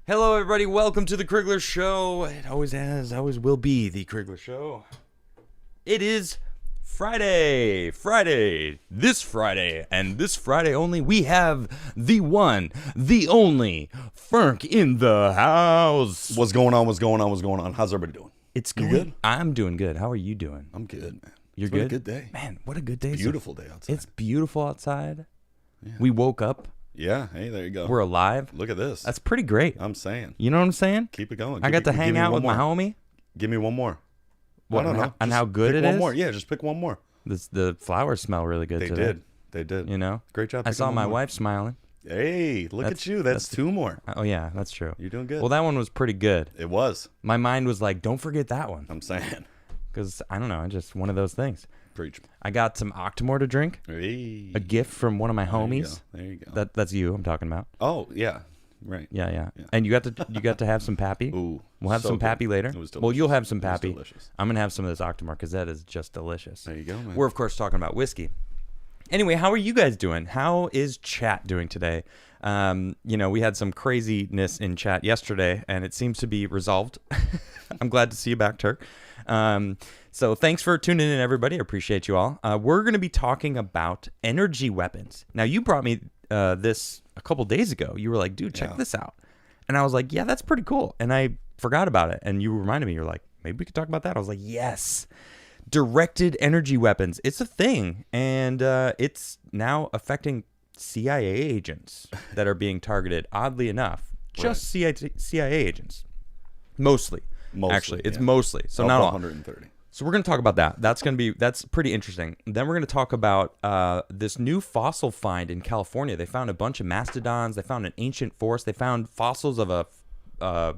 Hello, everybody. Welcome to the Crigler Show. It always has, always will be the Crigler Show. It is Friday. This Friday, and this Friday only, we have the one, the only Fernk in the house. What's going on? How's everybody doing? It's going. You good? I'm doing good. How are you doing? I'm good, man. You're What good? a good day. Man, what a good day. Beautiful day outside. It's beautiful outside. Yeah. We woke up. Yeah, hey, there you go. We're alive. Look at this. That's pretty great. I'm saying. You know what I'm saying? Keep it going. I got to hang out with my homie. Give me one more. What, I don't know. and Just how good pick it one is? more. Yeah, just pick one more. The flowers smell really good today. They did. You know? Great job. I saw picking my one more. wife smiling. Hey, look at you. That's two more. Oh, yeah, that's true. You're doing good. Well, that one was pretty good. It was. My mind was like, don't forget that one. I'm saying. Because, I don't know, just one of those things. Preach. I got some Octomore to drink. Hey. A gift from one of my homies. There you go. That's you I'm talking about. Oh, yeah. Right. Yeah. And you got to have some Pappy. Ooh. We'll have so some good. Pappy later. It was delicious. Well, you'll have some It was Pappy. delicious. I'm going to have some of this Octomore because that is just delicious. There you go, man. We're, of course, talking about whiskey. Anyway, how are you guys doing? How is chat doing today? We had some craziness in chat yesterday, and it seems to be resolved. I'm glad to see you back, Turk. So thanks for tuning in, everybody. I appreciate you all. We're going to be talking about energy weapons. Now, you brought me this a couple days ago. You were like, dude, check this out. And I was like, yeah, that's pretty cool. And I forgot about it. And you reminded me, you're like, maybe we could talk about that. I was like, yes. Directed energy weapons. It's a thing. And it's now affecting CIA agents that are being targeted. Oddly enough, just CIA agents. Mostly. Actually, it's mostly. So Of not all. 130. So we're going to talk about that. That's pretty interesting. Then we're going to talk about this new fossil find in California. They found a bunch of mastodons. They found an ancient forest. They found fossils of a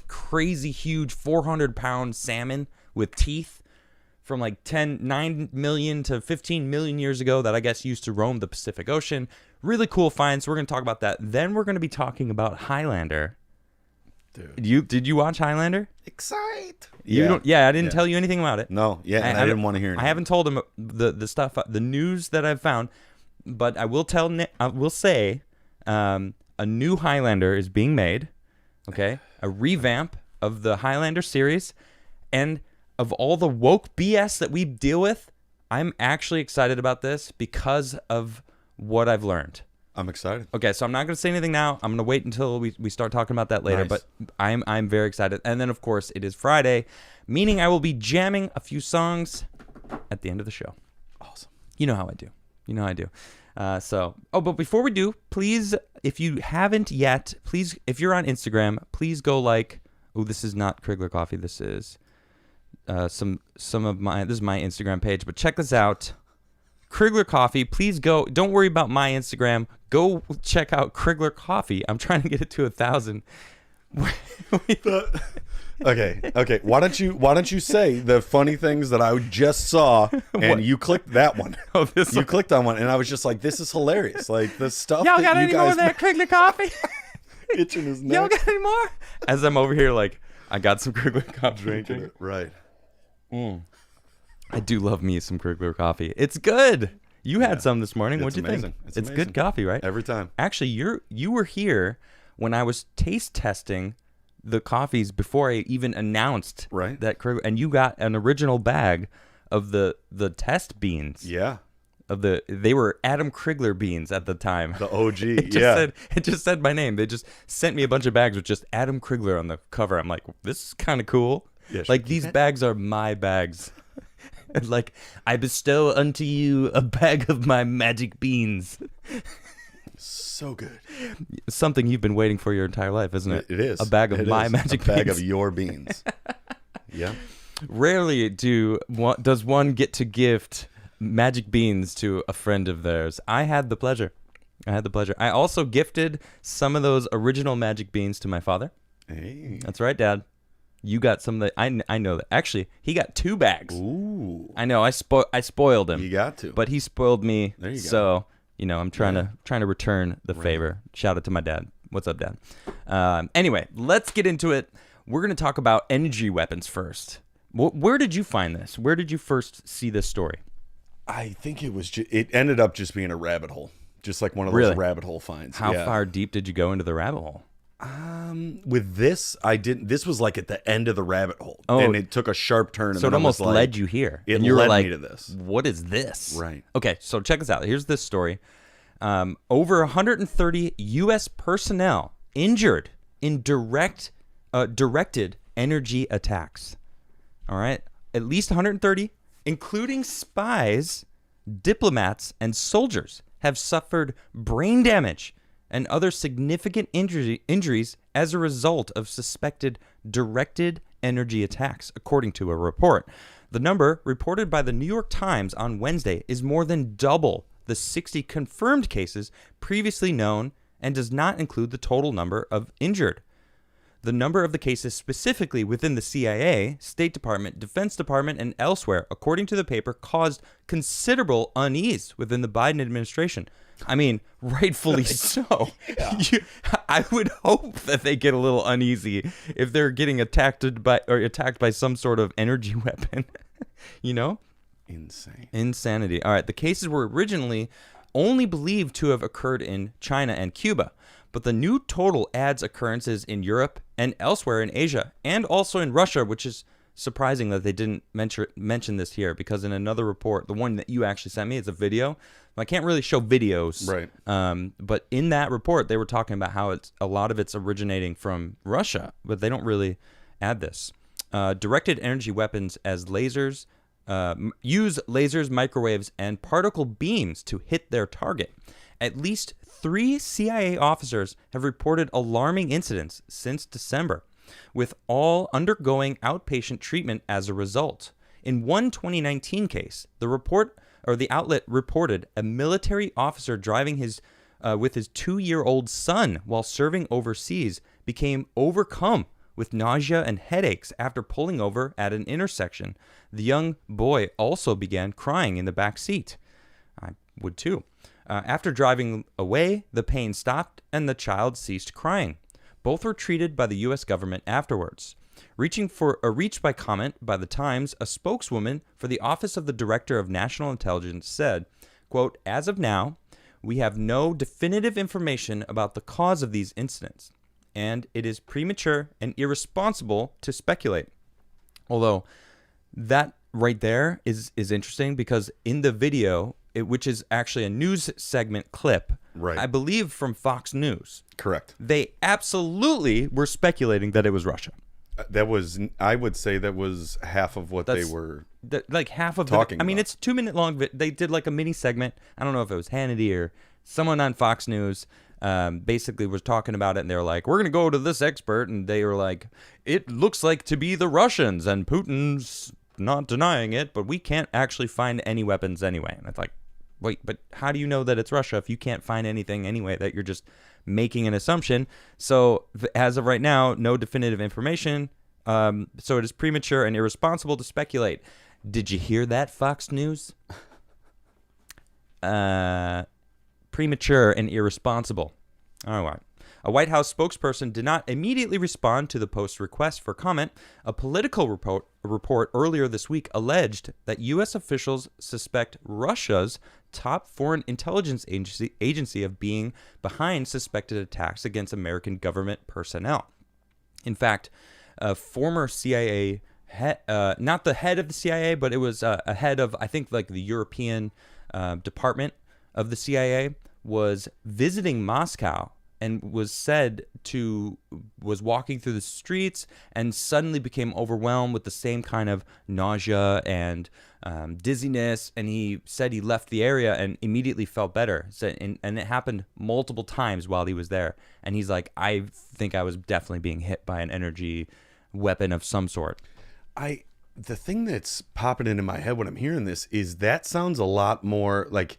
crazy huge 400-pound salmon with teeth from like 9 million to 15 million years ago that I guess used to roam the Pacific Ocean. Really cool find. So we're going to talk about that. Then we're going to be talking about Highlander. Dude. Did you watch Highlander? Excite. I didn't tell you anything about it. No, and I didn't want to hear anything. I haven't told him the stuff, the news that I've found, but I will say a new Highlander is being made, okay? A revamp of the Highlander series, and of all the woke BS that we deal with, I'm actually excited about this because of what I've learned. I'm excited. Okay, so I'm not going to say anything now. I'm going to wait until we start talking about that later. Nice. But I'm very excited. And then, of course, it is Friday, meaning I will be jamming a few songs at the end of the show. Awesome. You know how I do. But before we do, please, if you haven't yet, please, if you're on Instagram, please go like, this is not Crigler Coffee. This is this is my Instagram page. But check this out. Crigler Coffee, please go. Don't worry about my Instagram. Go check out Crigler Coffee. I'm trying to get it to 1,000. Okay. Why don't you say the funny things that I just saw and you clicked that one? Oh, you clicked on one and I was just like, this is hilarious. Like the stuff. Y'all that got you any more of that Crigler Coffee? itching his neck. Y'all got any more? As I'm over here, like I got some Crigler Coffee drinking. Right. I do love me some Crigler Coffee. It's good. You had some this morning. What'd you amazing. think? It's It's amazing. good coffee, right? Every time. Actually, you were here when I was taste testing the coffees before I even announced that Crigler, and you got an original bag of the test beans. Yeah. They were Adam Crigler beans at the time. The OG. It just said my name. They just sent me a bunch of bags with just Adam Crigler on the cover. I'm like, this is kind of cool. Yeah, like these bags are my bags. Like, I bestow unto you a bag of my magic beans. So good. Something you've been waiting for your entire life, isn't it? It is. A bag of my magic beans. A bag of your beans. Yeah. Rarely does one get to gift magic beans to a friend of theirs. I had the pleasure. I also gifted some of those original magic beans to my father. Hey. That's right, Dad. You got some of the. I know that. Actually, he got 2 bags. Ooh. I know. I spoiled him. You got to. But he spoiled me. There you go. So I'm trying to return the favor. Shout out to my dad. What's up, Dad? Anyway, let's get into it. We're gonna talk about energy weapons first. Where did you find this? Where did you first see this story? I think it was. It ended up just being a rabbit hole, just like one of those rabbit hole finds. How far deep did you go into the rabbit hole? With this, I didn't. This was like at the end of the rabbit hole, and it took a sharp turn. And So it then I was almost like, led you here. It and you were led like, me to this. What is this? Right. Okay, so check this out. Here's this story. Over 130 U.S. personnel injured in directed energy attacks. All right? At least 130, including spies, diplomats, and soldiers, have suffered brain damage and other significant injuries as a result of suspected directed energy attacks, according to a report. The number reported by the New York Times on Wednesday is more than double the 60 confirmed cases previously known and does not include the total number of injured. The number of the cases specifically within the CIA, State Department, Defense Department, and elsewhere, according to the paper, caused considerable unease within the Biden administration. I mean, rightfully so. I would hope that they get a little uneasy if they're getting attacked by some sort of energy weapon. You know? Insanity. All right. The cases were originally only believed to have occurred in China and Cuba, but the new total adds occurrences in Europe and elsewhere in Asia, and also in Russia, which is surprising that they didn't mention this here, because in another report, the one that you actually sent me, it's a video. I can't really show videos, right? But in that report, they were talking about how a lot of it's originating from Russia, but they don't really add this. Directed energy weapons as lasers use lasers, microwaves, and particle beams to hit their target. At least 3 CIA officers have reported alarming incidents since December, with all undergoing outpatient treatment as a result. In one 2019 case, the outlet reported a military officer driving with his 2-year-old son while serving overseas became overcome with nausea and headaches after pulling over at an intersection. The young boy also began crying in the back seat. I would too. After driving away, the pain stopped and the child ceased crying. Both were treated by the U.S. government afterwards. Reached by comment by the Times, a spokeswoman for the Office of the Director of National Intelligence said, quote, "As of now, we have no definitive information about the cause of these incidents, and it is premature and irresponsible to speculate." Although that right there is interesting, because in the video, which is actually a news segment clip, right, I believe from Fox News. Correct. They absolutely were speculating that it was Russia. I would say that was half of what they were like half of talking I mean, about. it's 2 minute long. They did like a mini segment. I don't know if it was Hannity or someone on Fox News. Basically was talking about it, and they were like, we're going to go to this expert, and they were like, it looks like to be the Russians, and Putin's not denying it, but we can't actually find any weapons anyway. And it's like, wait, but how do you know that it's Russia if you can't find anything anyway, that you're just making an assumption? So as of right now, no definitive information. So it is premature and irresponsible to speculate. Did you hear that, Fox News? Premature and irresponsible. All right. A White House spokesperson did not immediately respond to the Post's request for comment. A Political report earlier this week alleged that U.S. officials suspect Russia's top foreign intelligence agency of being behind suspected attacks against American government personnel. In fact, a former CIA not the head of the CIA, but it was a head of, I think, like the European department of the CIA, was visiting Moscow and was walking through the streets and suddenly became overwhelmed with the same kind of nausea and dizziness. And he said he left the area and immediately felt better. And it happened multiple times while he was there. And he's like, I think I was definitely being hit by an energy weapon of some sort. The thing that's popping into my head when I'm hearing this is that sounds a lot more like,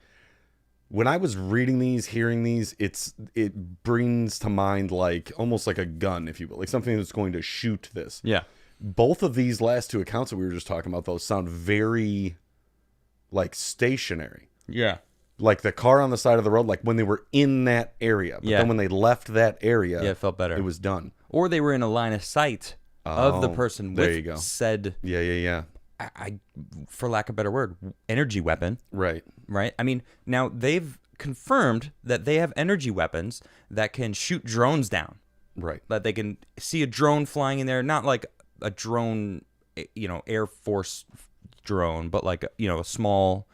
when I was reading these, hearing these, it brings to mind like almost like a gun, if you will, like something that's going to shoot this. Yeah. Both of these last two accounts that we were just talking about, those sound very like stationary. Yeah. Like the car on the side of the road, like when they were in that area. But then when they left that area, it felt better. It was done. Or they were in a line of sight of the person with there you go. said, I for lack of a better word, energy weapon. Right. I mean, now they've confirmed that they have energy weapons that can shoot drones down. Right. That they can see a drone flying in there, not like a drone, Air Force drone, but like, a small,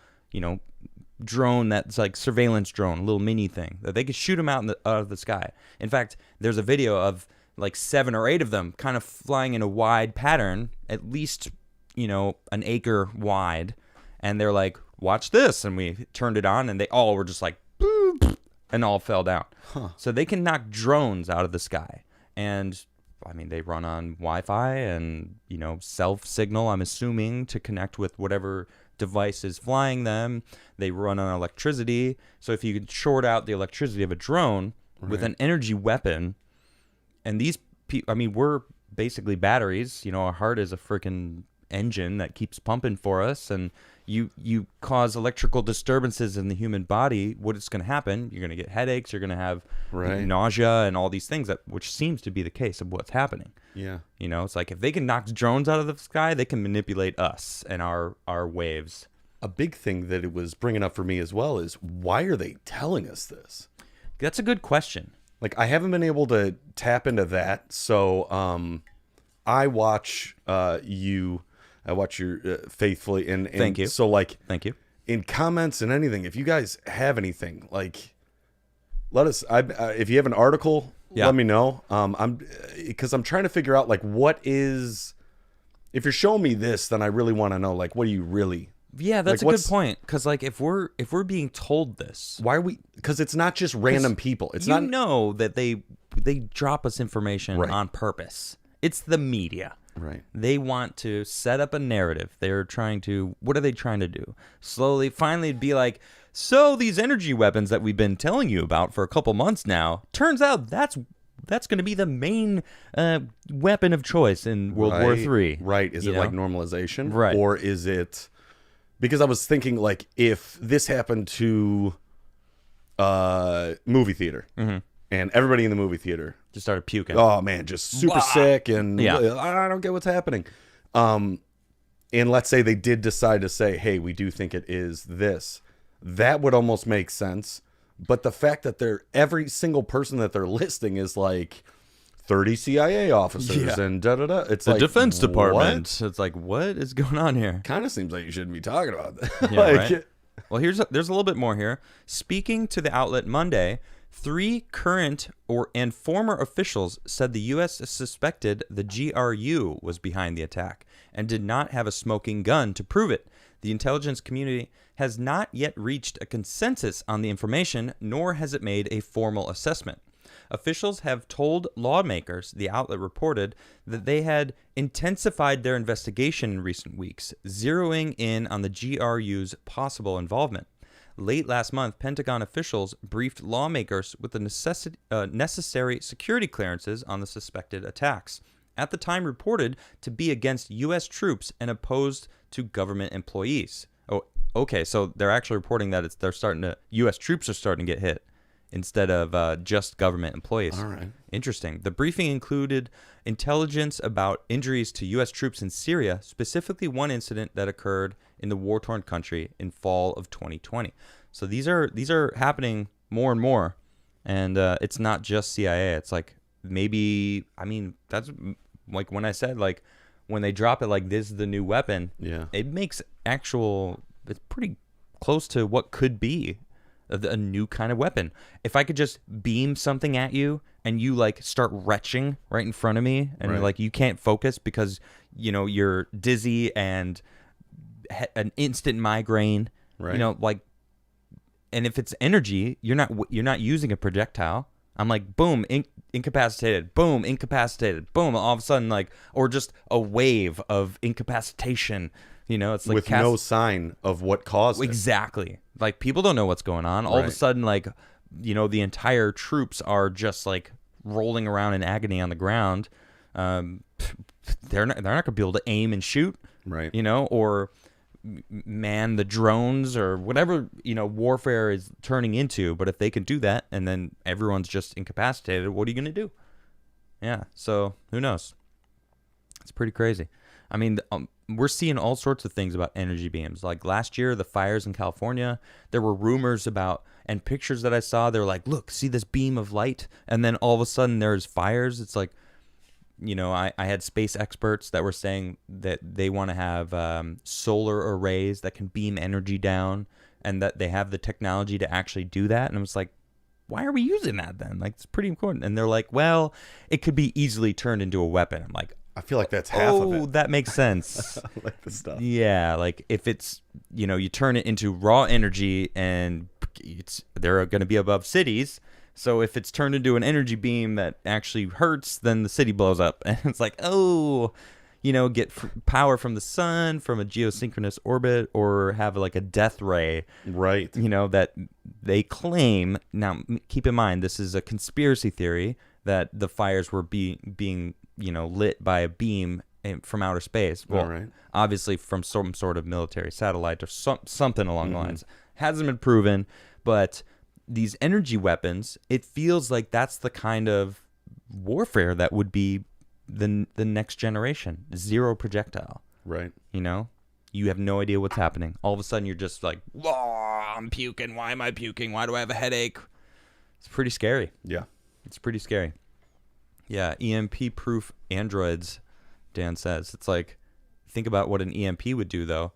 drone that's like surveillance drone, a little mini thing that they could shoot them out out of the sky. In fact, there's a video of like 7 or 8 of them kind of flying in a wide pattern, at least, an acre wide. And they're like, watch this. And we turned it on and they all were just like, boop, and all fell down. So they can knock drones out of the sky. And I mean, they run on Wi-Fi and, self signal, I'm assuming, to connect with whatever device is flying them. They run on electricity. So if you could short out the electricity of a drone with an energy weapon, and these people, I mean, we're basically batteries. Our heart is a freaking engine that keeps pumping for us, and you cause electrical disturbances in the human body. What is going to happen? You're going to get headaches. You're going to have nausea and all these things, which seems to be the case of what's happening. Yeah. It's like if they can knock drones out of the sky, they can manipulate us and our waves. A big thing that it was bringing up for me as well is, why are they telling us this? That's a good question. Like, I haven't been able to tap into that. So I watch you. I watch your faithfully. And Thank you. So, like, Thank you. In comments and anything, if you guys have anything, like, let us. If you have an article, let me know. Because I'm trying to figure out, like, what is. If you're showing me this, then I really want to know, like, what do you really. Yeah, that's like, a good point. Because like if we're being told this, why are we? Because it's not just random people. It's not. That they drop us information on purpose. It's the media. Right. They want to set up a narrative. They're trying to. What are they trying to do? Finally, be like, so these energy weapons that we've been telling you about for a couple months now. Turns out that's going to be the main weapon of choice in World War III. Right. Is it like normalization? Right. Or is it? Because I was thinking, like, if this happened to movie theater and everybody in the movie theater just started puking. Oh, man, just super sick and I don't get what's happening. And let's say they did decide to say, hey, we do think it is this. That would almost make sense. But the fact that every single person that they're listing is like 30 CIA officers and da-da-da. It's the like, Defense Department. What? It's like, what is going on here? Kind of seems like you shouldn't be talking about that. Yeah, right? Well, there's a little bit more here. Speaking to the outlet Monday, 3 current and former officials said the U.S. suspected the GRU was behind the attack and did not have a smoking gun to prove it. The intelligence community has not yet reached a consensus on the information, nor has it made a formal assessment. Officials have told lawmakers, the outlet reported, that they had intensified their investigation in recent weeks, zeroing in on the GRU's possible involvement. Late last month, Pentagon officials briefed lawmakers with the necessary security clearances on the suspected attacks, at the time reported to be against U.S. troops and opposed to government employees. Oh, okay, so they're actually reporting that U.S. troops are starting to get hit instead of just government employees. All right. Interesting. The briefing included intelligence about injuries to U.S. troops in Syria, specifically one incident that occurred in the war-torn country in fall of 2020. So these are happening more and more, and it's not just CIA. It's like maybe, I mean, that's like when I said, like, when they drop it like this is the new weapon, it makes it's pretty close to what could be a new kind of weapon. If I could just beam something at you and you like start retching right in front of me and you're like, you can't focus because you're dizzy and an instant migraine, like, and if it's energy, you're not using a projectile. I'm like, boom, incapacitated, boom, incapacitated, boom, all of a sudden, like, or just a wave of incapacitation. It's like with no sign of what caused it. Exactly. Like, people don't know what's going on. All of a sudden, like, the entire troops are just like rolling around in agony on the ground. They're not going to be able to aim and shoot, right? Or man the drones or whatever warfare is turning into. But if they can do that, and then everyone's just incapacitated, what are you going to do? Yeah. So who knows? It's pretty crazy. I mean, we're seeing all sorts of things about energy beams. Like last year, the fires in California, there were rumors about and pictures that I saw, they're like, look, see this beam of light? And then all of a sudden there's fires. It's like, I had space experts that were saying that they want to have solar arrays that can beam energy down, and that they have the technology to actually do that. And I was like, why are we using that then? Like, it's pretty important. And they're like, well, it could be easily turned into a weapon. I'm like, I feel like that's half of it. That makes sense. I like the stuff. Yeah, like if it's, you turn it into raw energy, and they're going to be above cities. So if it's turned into an energy beam that actually hurts, then the city blows up. And it's like, get power from the sun, from a geosynchronous orbit, or have like a death ray. Right. That they claim. Now, keep in mind, this is a conspiracy theory that the fires were being lit by a beam from outer space. Well, right. Obviously from some sort of military satellite or something along the lines. Hasn't been proven, but these energy weapons, it feels like that's the kind of warfare that would be the next generation. Zero projectile. Right. You have no idea what's happening. All of a sudden, you're just like, whoa, I'm puking. Why am I puking? Why do I have a headache? It's pretty scary. Yeah. It's pretty scary. Yeah, EMP-proof androids, Dan says. It's like, think about what an EMP would do, though.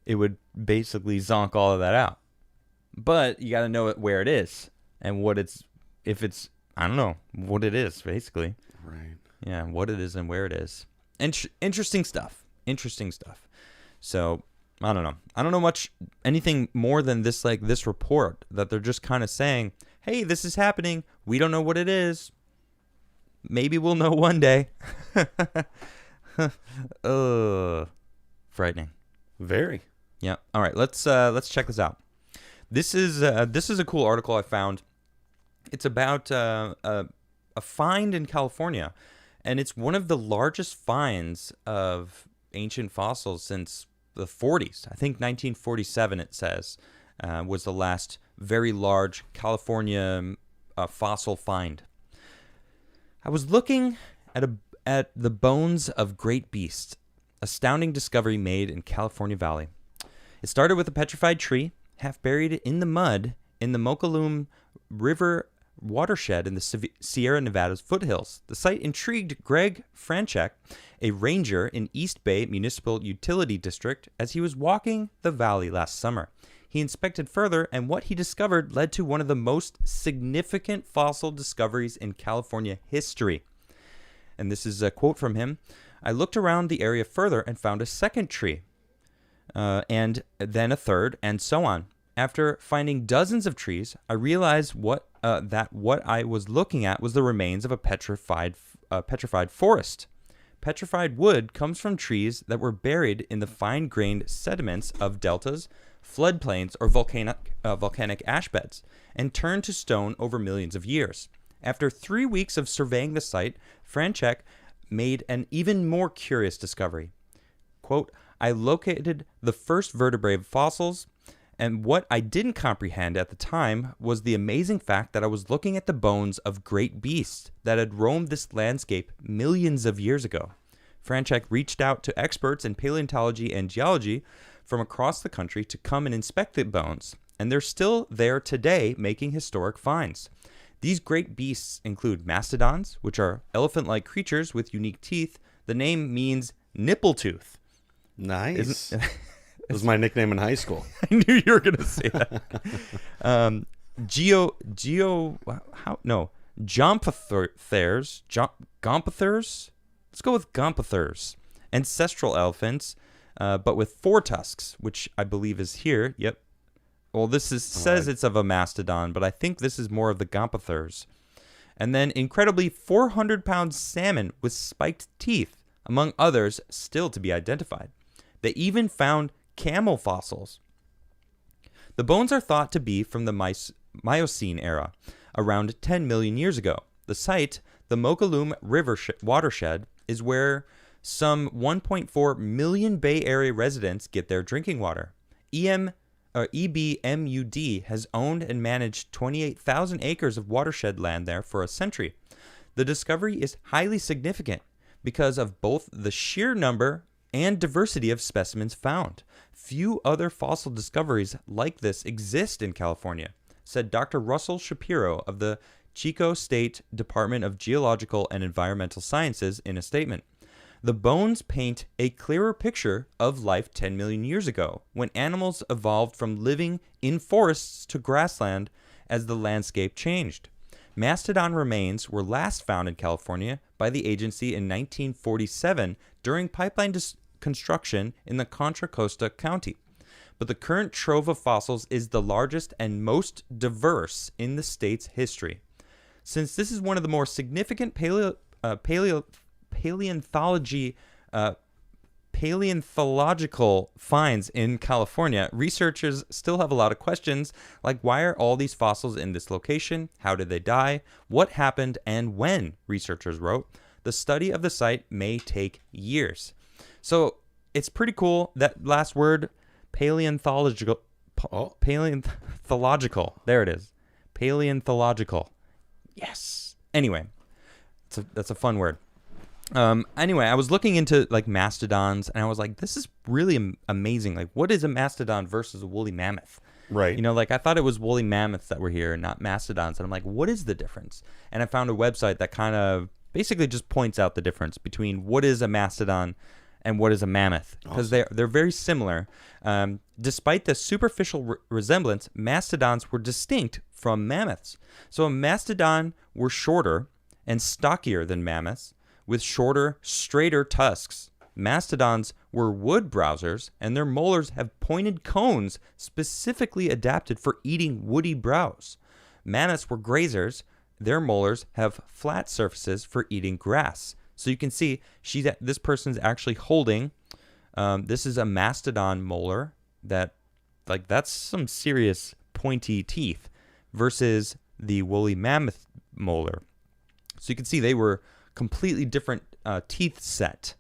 It would basically zonk all of that out. But you got to know where it is and if it's, I don't know, what it is, basically. Right. Yeah, what it is and where it is. Interesting stuff. So, I don't know. I don't know anything more than this report that they're just kind of saying, hey, this is happening. We don't know what it is. Maybe we'll know one day. Frightening. Very. Yeah. All right. Let's check this out. This is a cool article I found. It's about a find in California, and it's one of the largest finds of ancient fossils since the 40s. I think 1947, it says, was the last very large California fossil find. I was looking at the bones of great beasts. Astounding discovery made in California Valley. It started with a petrified tree, half buried in the mud in the Mokelumne River watershed in the Sierra Nevadas foothills. The site intrigued Greg Franchek, a ranger in East Bay Municipal Utility District, as he was walking the valley last summer. He inspected further, and what he discovered led to one of the most significant fossil discoveries in California history. And this is a quote from him. I looked around the area further and found a second tree, and then a third, and so on. After finding dozens of trees, I realized that what I was looking at was the remains of a petrified forest. Petrified wood comes from trees that were buried in the fine-grained sediments of deltas, floodplains, or volcanic ash beds, and turned to stone over millions of years. After 3 weeks of surveying the site, Franchek made an even more curious discovery. Quote, I located the first vertebrate fossils, and what I didn't comprehend at the time was the amazing fact that I was looking at the bones of great beasts that had roamed this landscape millions of years ago. Franchek reached out to experts in paleontology and geology from across the country to come and inspect the bones, and they're still there today making historic finds. These great beasts include mastodons, which are elephant-like creatures with unique teeth. The name means nipple tooth. Nice. That was my nickname in high school. I knew you were going to say that. Gompothers. Let's go with gompothers. Ancestral elephants, but with 4 tusks, which I believe is here. Yep. Well, says it's of a mastodon, but I think this is more of the gompothers. And then incredibly 400-pound salmon with spiked teeth, among others still to be identified. They even found camel fossils. The bones are thought to be from the Miocene era, around 10 million years ago. The site, the Mokelumne River watershed, is where some 1.4 million Bay Area residents get their drinking water. EBMUD has owned and managed 28,000 acres of watershed land there for a century. The discovery is highly significant because of both the sheer number and diversity of specimens found. Few other fossil discoveries like this exist in California. said Dr. Russell Shapiro of the Chico State Department of Geological and Environmental Sciences in a statement. The bones paint a clearer picture of life 10 million years ago, when animals evolved from living in forests to grassland as the landscape changed. Mastodon remains were last found in California by the agency in 1947 during pipeline construction in the Contra Costa County. But the current trove of fossils is the largest and most diverse in the state's history. Since this is one of the more significant paleontological finds in California, researchers still have a lot of questions, like why are all these fossils in this location? How did they die? What happened and when? Researchers wrote. The study of the site may take years. So it's pretty cool. That last word, paleontological. Paleontological. There it is. Paleontological. Yes. Anyway, that's a fun word. Anyway, I was looking into like mastodons, and I was like, this is really amazing. Like, what is a mastodon versus a woolly mammoth? Right. You know, like I thought it was woolly mammoths that were here and not mastodons. And I'm like, what is the difference? And I found a website that kind of basically just points out the difference between what is a mastodon and what is a mammoth, because they're very similar. Despite the superficial resemblance, mastodons were distinct from mammoths. So a mastodon were shorter and stockier than mammoths, with shorter, straighter tusks. Mastodons were wood browsers, and their molars have pointed cones specifically adapted for eating woody browse. Mammoths were grazers. Their molars have flat surfaces for eating grass. So you can see this person's actually holding. This is a mastodon molar that's some serious pointy teeth versus the woolly mammoth molar. So you can see they were completely different teeth set,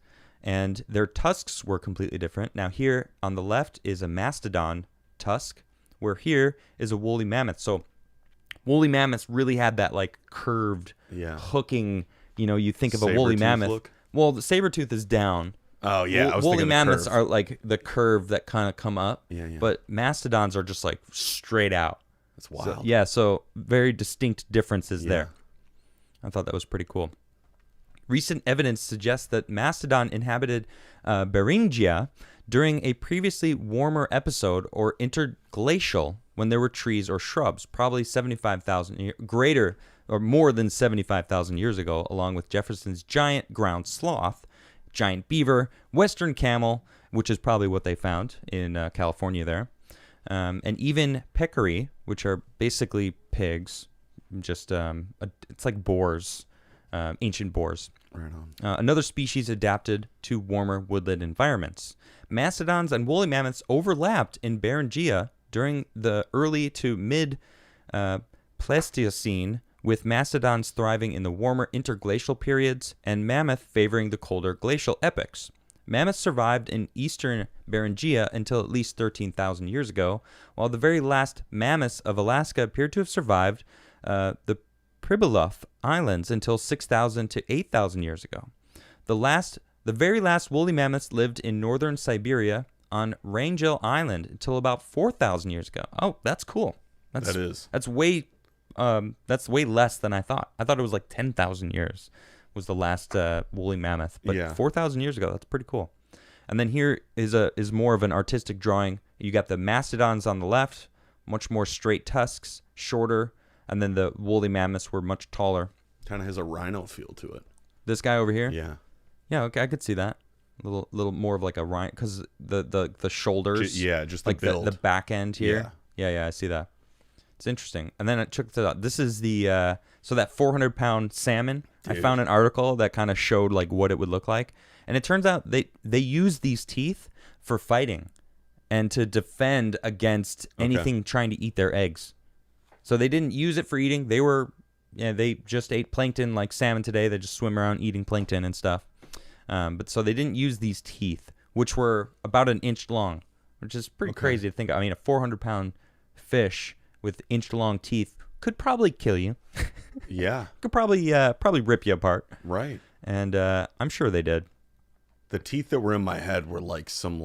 and their tusks were completely different. Now here on the left is a mastodon tusk, where here is a woolly mammoth. So woolly mammoths really had that like curved, hooking. You know, you think of a woolly mammoth. Look? Well, the saber tooth is down. Oh yeah, I was woolly thinking mammoths curve. are like the curve that kind of come up. Yeah. But mastodons are just like straight out. That's wild. So very distinct differences there. I thought that was pretty cool. Recent evidence suggests that Mastodon inhabited Beringia during a previously warmer episode or interglacial when there were trees or shrubs, probably 75,000 greater or more than 75,000 years ago, along with Jefferson's giant ground sloth, giant beaver, western camel, which is probably what they found in California there, and even peccary, which are basically pigs, just it's like boars, ancient boars. Right on. Another species adapted to warmer woodland environments. Mastodons and woolly mammoths overlapped in Beringia during the early to mid Pleistocene, with mastodons thriving in the warmer interglacial periods and mammoth favoring the colder glacial epochs. Mammoths survived in eastern Beringia until at least 13,000 years ago, while the very last mammoths of Alaska appeared to have survived the Pribilof Islands until 6,000 to 8,000 years ago. The very last woolly mammoths lived in northern Siberia on Wrangel Island until about 4,000 years ago. Oh, that's cool. That's way less than I thought. I thought it was like 10,000 years was the last woolly mammoth, but 4,000 years ago. That's pretty cool. And then here is more of an artistic drawing. You got the mastodons on the left, much more straight tusks, shorter. And then the woolly mammoths were much taller. Kind of has a rhino feel to it. This guy over here? Yeah. Yeah, okay, I could see that. A little more of like a rhino, because the shoulders. Just like the build. The back end here. Yeah, I see that. It's interesting. And then I checked it out. This is the, so that 400-pound salmon, dude. I found an article that kind of showed like what it would look like. And it turns out they use these teeth for fighting and to defend against anything trying to eat their eggs. So they didn't use it for eating. They just ate plankton like salmon today. They just swim around eating plankton and stuff. But so they didn't use these teeth, which were about an inch long, which is pretty crazy to think of. I mean, a 400-pound fish with inch-long teeth could probably kill you. Yeah. Could probably rip you apart. Right. And I'm sure they did. The teeth that were in my head were like some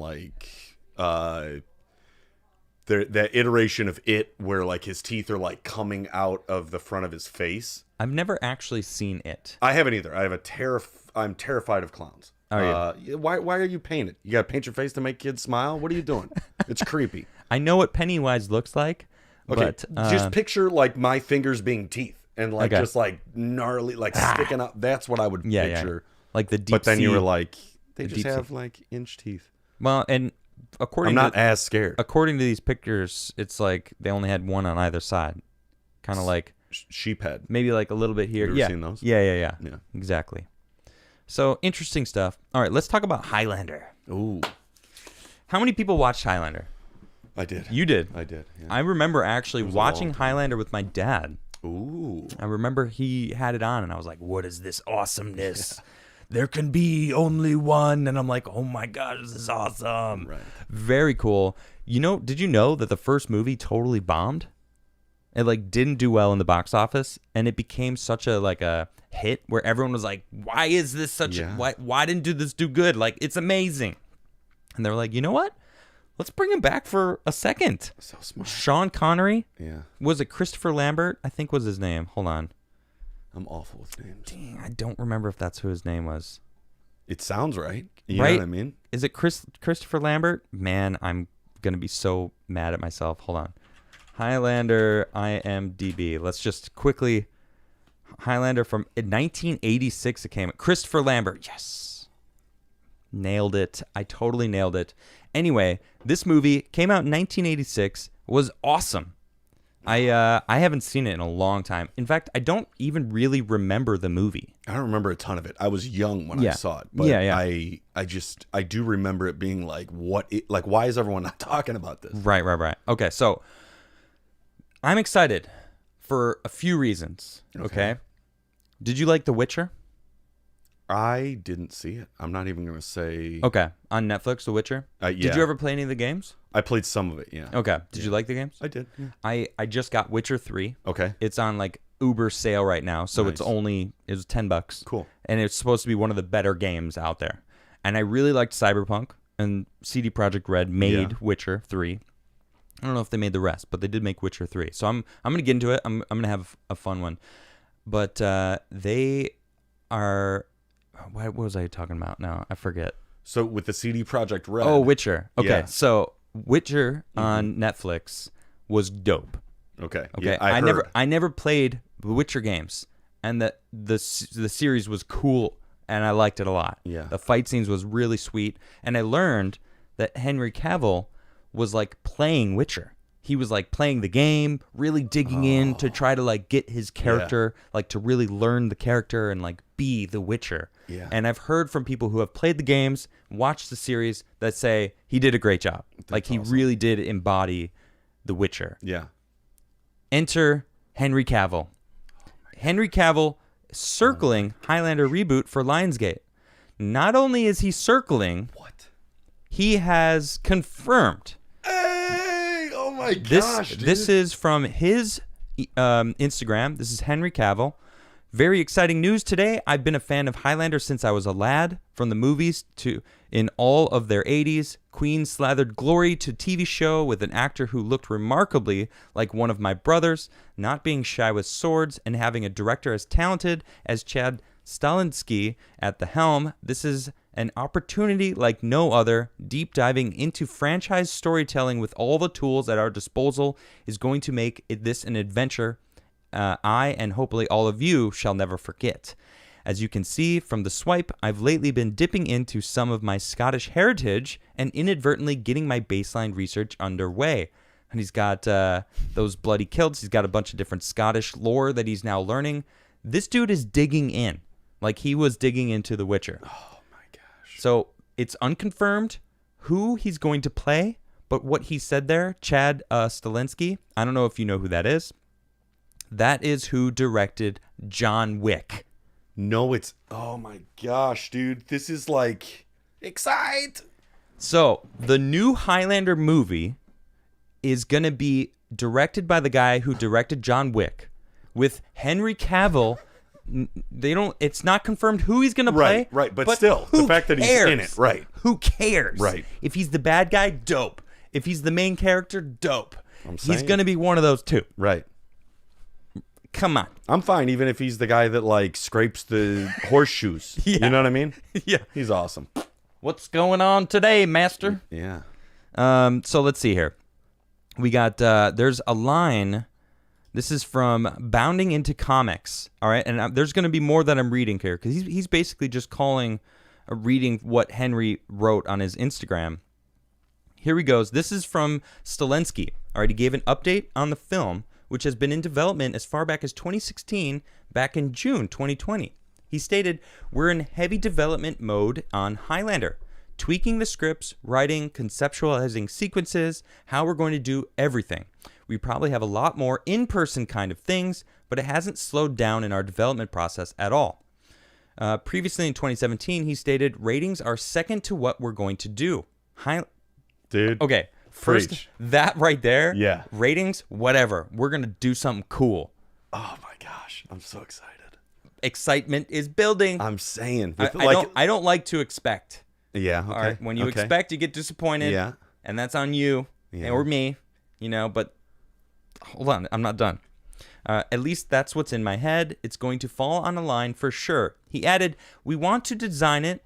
that iteration of it where like his teeth are like coming out of the front of his face. I've never actually seen it. I haven't either. I have I'm terrified of clowns. Are you? Why are you painted? You got to paint your face to make kids smile? What are you doing? It's creepy. I know what Pennywise looks like. Okay, but, just picture like my fingers being teeth and like Okay. just like gnarly, like sticking up. That's what I would picture. Like the deep But then you sea- were like, they the just deep sea. have like inch teeth. Well, and I'm not as scared. according to these pictures, it's like they only had one on either side. Kind of like Sheep head. maybe like a little bit here. You ever Yeah. seen those? Yeah. Yeah. Exactly. So interesting stuff. All right, let's talk about Highlander. Ooh, How many people watched Highlander? I did. You did. I did. Yeah. I remember actually was a watching long time. Highlander with my dad. Ooh. I remember he had it on, and I was like, "What is this awesomeness? There can be only one." And I'm like, "Oh my gosh, this is awesome!" Right. Very cool. Did you know that the first movie totally bombed? It like didn't do well in the box office, and it became such a hit where everyone was like, "Why is this such? Yeah. Why didn't this do good? Like it's amazing." And they were like, "You know what? Let's bring him back for a second." So smart. Sean Connery. Yeah. Was it Christopher Lambert? I think was his name. Hold on. I'm awful with names. Dang, I don't remember if that's who his name was. It sounds right. You Right? know what I mean? Is it Christopher Lambert? Man, I'm going to be so mad at myself. Hold on. Highlander IMDb. Let's just quickly. Highlander from 1986 it came. Christopher Lambert. Yes. Nailed it. I totally nailed it. Anyway, this movie came out in 1986. Was awesome. I haven't seen it in a long time. In fact, I don't even really remember the movie. I don't remember a ton of it. I was young when Yeah. I saw it, but Yeah. I do remember it being like, why is everyone not talking about this? Right. Okay, so I'm excited for a few reasons. Okay. Did you like The Witcher? I didn't see it. I'm not even going to say. Okay, on Netflix, The Witcher. Yeah. Did you ever play any of the games? I played some of it, yeah. Okay. Did you like the games? I did. Yeah. I just got Witcher 3. Okay. It's on like Uber sale right now, so Nice. it was $10. Cool. And it's supposed to be one of the better games out there. And I really liked Cyberpunk, and CD Projekt Red made Yeah. Witcher 3. I don't know if they made the rest, but they did make Witcher 3. So I'm going to get into it. I'm going to have a fun one. But they are what was I talking about now? I forget. So with the CD Projekt Red. Oh, Witcher. Okay. Yeah. So Witcher on Netflix was dope. Okay. Okay. Yeah, I heard. I never played the Witcher games, and the series was cool, and I liked it a lot. Yeah. The fight scenes was really sweet, and I learned that Henry Cavill was like playing Witcher. He was like playing the game, really digging in to try to like get his character, like to really learn the character and like be the Witcher. Yeah. And I've heard from people who have played the games, watched the series, that say he did a great job. Like he really did embody the Witcher. Yeah. Enter Henry Cavill. Henry Cavill circling Highlander reboot for Lionsgate. Not only is he circling, What? he has confirmed. Hey! Oh my gosh, dude. This is from his Instagram. This is Henry Cavill. Very exciting news today. I've been a fan of Highlander since I was a lad, from the movies to in all of their 80s. Queen slathered glory to TV show with an actor who looked remarkably like one of my brothers, not being shy with swords, and having a director as talented as Chad Stahelski at the helm. This is an opportunity like no other. Deep diving into franchise storytelling with all the tools at our disposal is going to make this an adventure I and hopefully all of you shall never forget. As you can see from the swipe, I've lately been dipping into some of my Scottish heritage and inadvertently getting my baseline research underway. And he's got those bloody kilts. He's got a bunch of different Scottish lore that he's now learning. This dude is digging in, like he was digging into The Witcher. Oh my gosh. So it's unconfirmed who he's going to play, but what he said there, Chad Stahelski, I don't know if you know who that is. That is who directed John Wick. No, it's. Oh my gosh, dude. This is like. Excite! So the new Highlander movie is going to be directed by the guy who directed John Wick with Henry Cavill. It's not confirmed who he's going to play. Right, but still, the fact that he's in it, right. Who cares? Right. If he's the bad guy, dope. If he's the main character, dope. I'm He's saying. going to be one of those two. Right. Come on. I'm fine, even if he's the guy that like scrapes the horseshoes. Yeah. You know what I mean? Yeah. He's awesome. What's going on today, master? Yeah. So let's see here. We got, there's a line. This is from Bounding Into Comics. All right. And there's going to be more that I'm reading here because he's basically just reading what Henry wrote on his Instagram. Here he goes. This is from Stelensky. All right. He gave an update on the film, which has been in development as far back as 2016, back in June 2020. He stated, "We're in heavy development mode on Highlander, tweaking the scripts, writing, conceptualizing sequences, how we're going to do everything. We probably have a lot more in-person kind of things, but it hasn't slowed down in our development process at all." Previously in 2017, he stated, "Ratings are second to what we're going to do." Dude. Okay, first, Preach. that right there, Yeah. ratings, whatever. We're going to do something cool. Oh my gosh. I'm so excited. Excitement is building. I'm saying. I don't like to expect. Yeah. Okay. All right, when you expect, you get disappointed. Yeah. And that's on you or me, but hold on, I'm not done. At least that's what's in my head. It's going to fall on a line for sure. He added, "We want to design it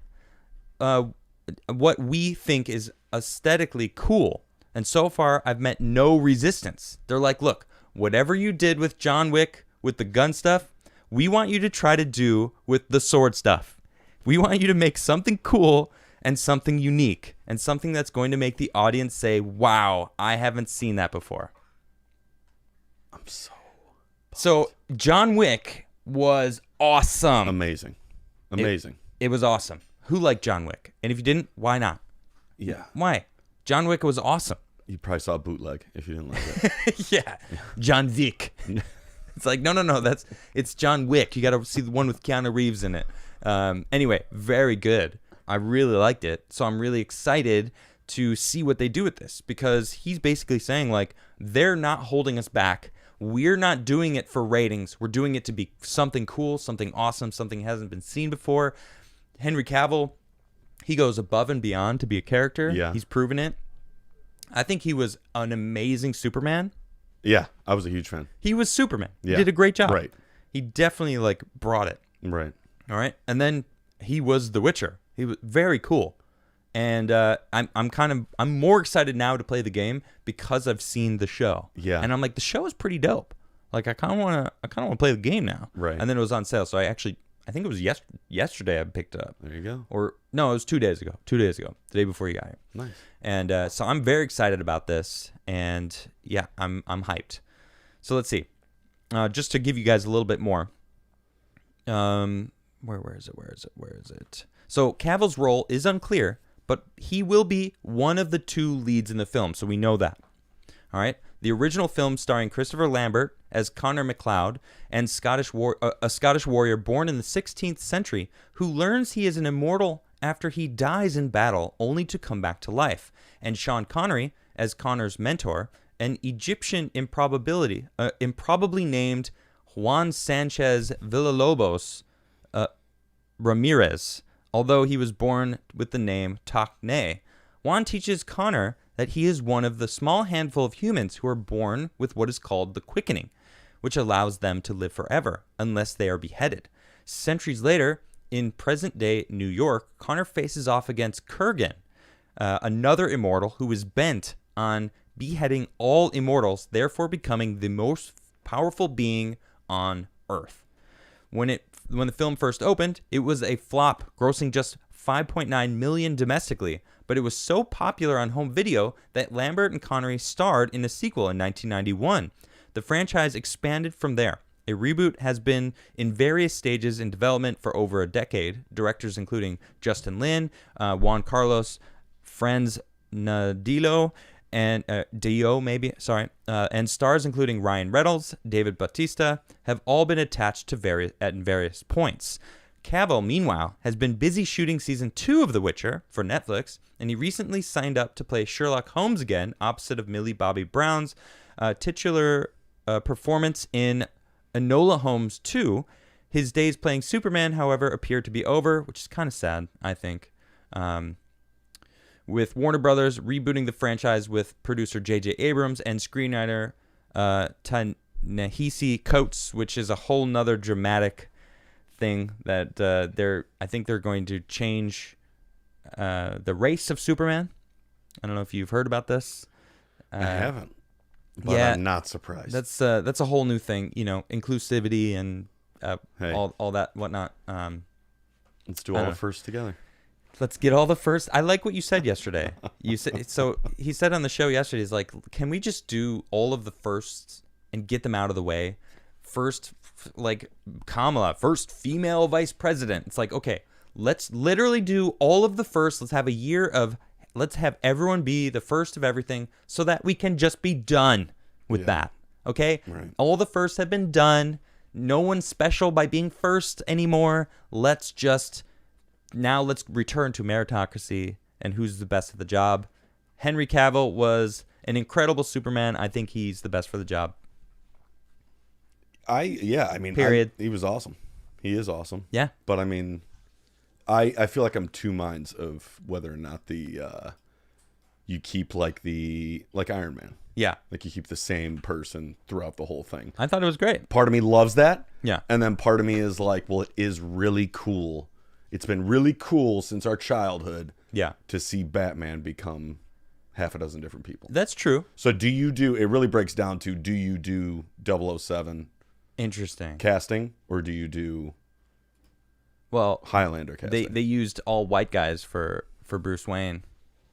what we think is aesthetically cool. And so far, I've met no resistance." They're like, "Look, whatever you did with John Wick, with the gun stuff, we want you to try to do with the sword stuff. We want you to make something cool and something unique and something that's going to make the audience say, wow, I haven't seen that before." I'm so So John Wick was awesome. amazing. It was awesome. Who liked John Wick? And if you didn't, why not? Yeah. Why? John Wick was awesome. You probably saw a bootleg if you didn't like it. Yeah. John Wick. It's like, no. It's John Wick. You got to see the one with Keanu Reeves in it. Anyway, very good. I really liked it. So I'm really excited to see what they do with this because he's basically saying, like, they're not holding us back. We're not doing it for ratings. We're doing it to be something cool, something awesome, something hasn't been seen before. Henry Cavill, he goes above and beyond to be a character. Yeah. He's proven it. I think he was an amazing Superman. Yeah. I was a huge fan. He was Superman. Yeah. He did a great job. Right. He definitely brought it. Right. All right. And then he was The Witcher. He was very cool. And I'm more excited now to play the game because I've seen the show. Yeah. And I'm like, the show is pretty dope. Like I kind of want to play the game now. Right. And then it was on sale, so I think it was yesterday I picked it up. There you go. Or no, it was 2 days ago. 2 days ago. The day before you got here. Nice. And so I'm very excited about this, and yeah, I'm hyped. So let's see. Just to give you guys a little bit more. Where is it? So Cavill's role is unclear, but he will be one of the two leads in the film, so we know that. All right. The original film starring Christopher Lambert as Connor MacLeod and a Scottish warrior born in the 16th century who learns he is an immortal after he dies in battle only to come back to life, and Sean Connery as Connor's mentor, an Egyptian improbably named Juan Sanchez Villalobos Ramirez, although he was born with the name Takne. Juan teaches Connor that he is one of the small handful of humans who are born with what is called the quickening, which allows them to live forever unless they are beheaded. Centuries later, in present-day New York, Connor faces off against Kurgan, another immortal who is bent on beheading all immortals, therefore becoming the most powerful being on Earth. When the film first opened, it was a flop, grossing just $5.9 million domestically, but it was so popular on home video that Lambert and Connery starred in a sequel in 1991. The franchise expanded from there. A reboot has been in various stages in development for over a decade. Directors including Justin Lin, Juan Carlos Franz Nadillo, and and stars including Ryan Reynolds, David Bautista, have all been attached to various points. Cavill, meanwhile, has been busy shooting season 2 of The Witcher for Netflix, and he recently signed up to play Sherlock Holmes again, opposite of Millie Bobby Brown's titular performance in Enola Holmes 2. His days playing Superman, however, appear to be over, which is kind of sad, I think. with Warner Brothers rebooting the franchise with producer J.J. Abrams and screenwriter Ta-Nehisi Coates, which is a whole nother dramatic thing that I think they're going to change the race of Superman. I don't know if you've heard about this. I haven't, but I'm not surprised. That's a whole new thing, inclusivity and all that whatnot. Let's do all the firsts together. Let's get all the first. I like what you said yesterday. You said so. He said on the show yesterday, he's like, "Can we just do all of the firsts and get them out of the way? First, like Kamala, first female vice president." It's like, okay, let's literally do all of the first. Let's have a year of. Let's have everyone be the first of everything, so that we can just be done with that. Okay, right. All the firsts have been done. No one's special by being first anymore. Let's return to meritocracy and who's the best at the job. Henry Cavill was an incredible Superman. I think he's the best for the job. Period. He was awesome. He is awesome. Yeah. But I mean, I feel like I'm two minds of whether or not you keep like Iron Man. Yeah. Like you keep the same person throughout the whole thing. I thought it was great. Part of me loves that. Yeah. And then part of me is like, well, it is really cool. It's been really cool since our childhood. Yeah. To see Batman become half a dozen different people. That's true. So it really breaks down to, do you do 007 interesting casting, or do you do Highlander casting? They used all white guys for Bruce Wayne.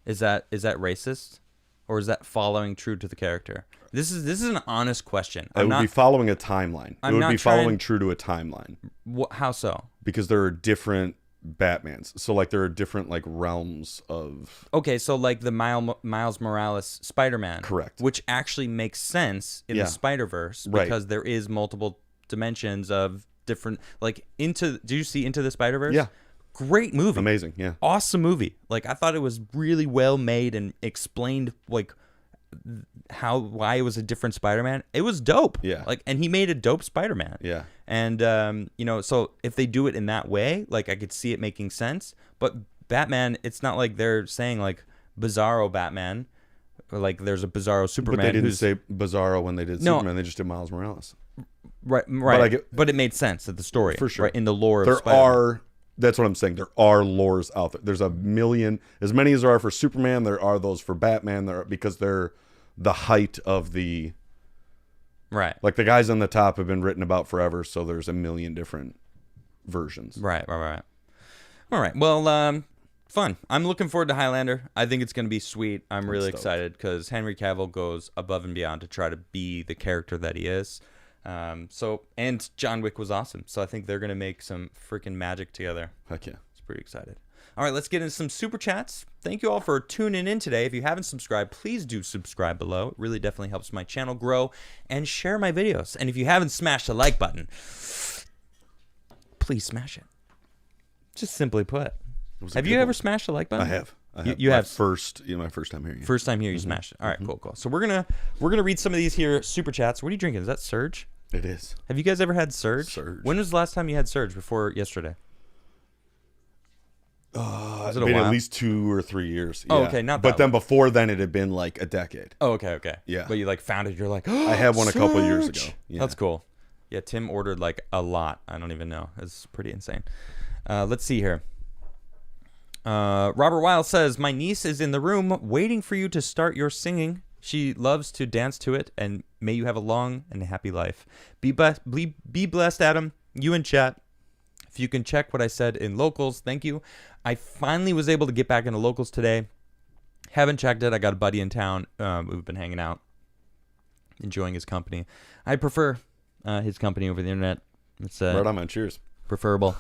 Is that racist, or is that following true to the character? This is an honest question. It would be following a timeline. It would be following true to a timeline. How so? Because there are different Batmans. So like there are different like realms of. Okay, so like the Miles Morales Spider-Man. Correct. Which actually makes sense in the Spider-Verse because there is multiple dimensions of different do you see Into the Spider-Verse? Yeah. Great movie. Amazing, yeah. Awesome movie. Like I thought it was really well made and explained like why it was a different Spider-Man. It was dope. Yeah. And he made a dope Spider-Man. Yeah. And so if they do it in that way, like I could see it making sense. But Batman, it's not like they're saying like Bizarro Batman, or like there's a Bizarro Superman. But they didn't say Bizarro when they did Superman. They just did Miles Morales. Right. But it made sense at the story. For sure. Right, in the lore of Spider-Man. That's what I'm saying. There are lores out there. There's a million, as many as there are for Superman. There are those for Batman. Because they're the height of the. Right. Like the guys on the top have been written about forever, so there's a million different versions. Right. All right. Well, fun. I'm looking forward to Highlander. I think it's going to be sweet. I'm really excited because Henry Cavill goes above and beyond to try to be the character that he is. And John Wick was awesome. So I think they're going to make some freaking magic together. Heck yeah. It's pretty excited. All right, let's get into some super chats. Thank you all for tuning in today. If you haven't subscribed, please do subscribe below. It really definitely helps my channel grow, and share my videos. And if you haven't smashed the like button, please smash it. Just simply put. Have you ever smashed the like button? I have. You have my first time here. Yeah. First time here, you smashed it. All right, cool. So we're gonna read some of these here super chats. What are you drinking? Is that Surge? It is. Have you guys ever had Surge? Surge. When was the last time you had Surge? Before yesterday? It's been at least 2 or 3 years. Yeah. Oh, okay, not that. But then before then, it had been like a decade. Oh, okay. Yeah. But you like found it. You're like, I had one a couple years ago. Yeah. That's cool. Yeah, Tim ordered like a lot. I don't even know. It's pretty insane. Let's see here. Robert Weil says, my niece is in the room waiting for you to start your singing. She loves to dance to it, and may you have a long and happy life. Be blessed, Adam. You in chat. If you can check what I said in locals, thank you. I finally was able to get back into locals today. Haven't checked it. I got a buddy in town. We've been hanging out, enjoying his company. I prefer his company over the internet. It's right on, man. Cheers. Preferable.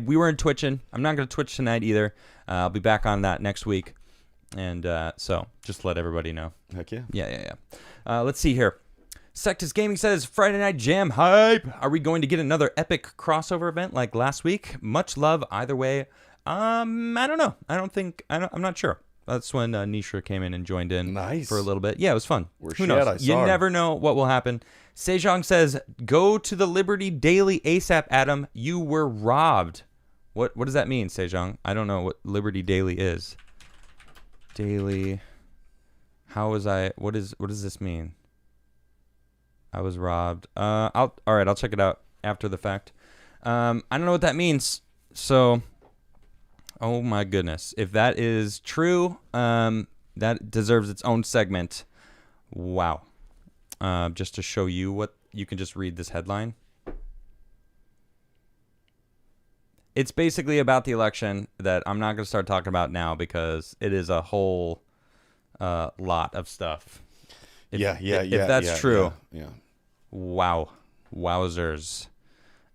We weren't twitching. I'm not going to twitch tonight either. I'll be back on that next week. And so just let everybody know. Heck yeah. Yeah. Let's see here. Sectus Gaming says, Friday Night Jam hype. Are we going to get another epic crossover event like last week? Much love either way. I don't know. I'm not sure. That's when Nisha came in and joined in for a little bit. Yeah, it was fun. Who knows? You never know what will happen. Sejong says, go to the Liberty Daily ASAP, Adam. You were robbed. What does that mean, Sejong? I don't know what Liberty Daily is. Daily. How was I? What does this mean? I was robbed. All right. I'll check it out after the fact. I don't know what that means. So, oh my goodness, if that is true, that deserves its own segment. Wow. Just to show you what you can just read this headline. It's basically about the election that I'm not going to start talking about now because it is a whole lot of stuff. If that's true. Yeah. Wow. Wowzers.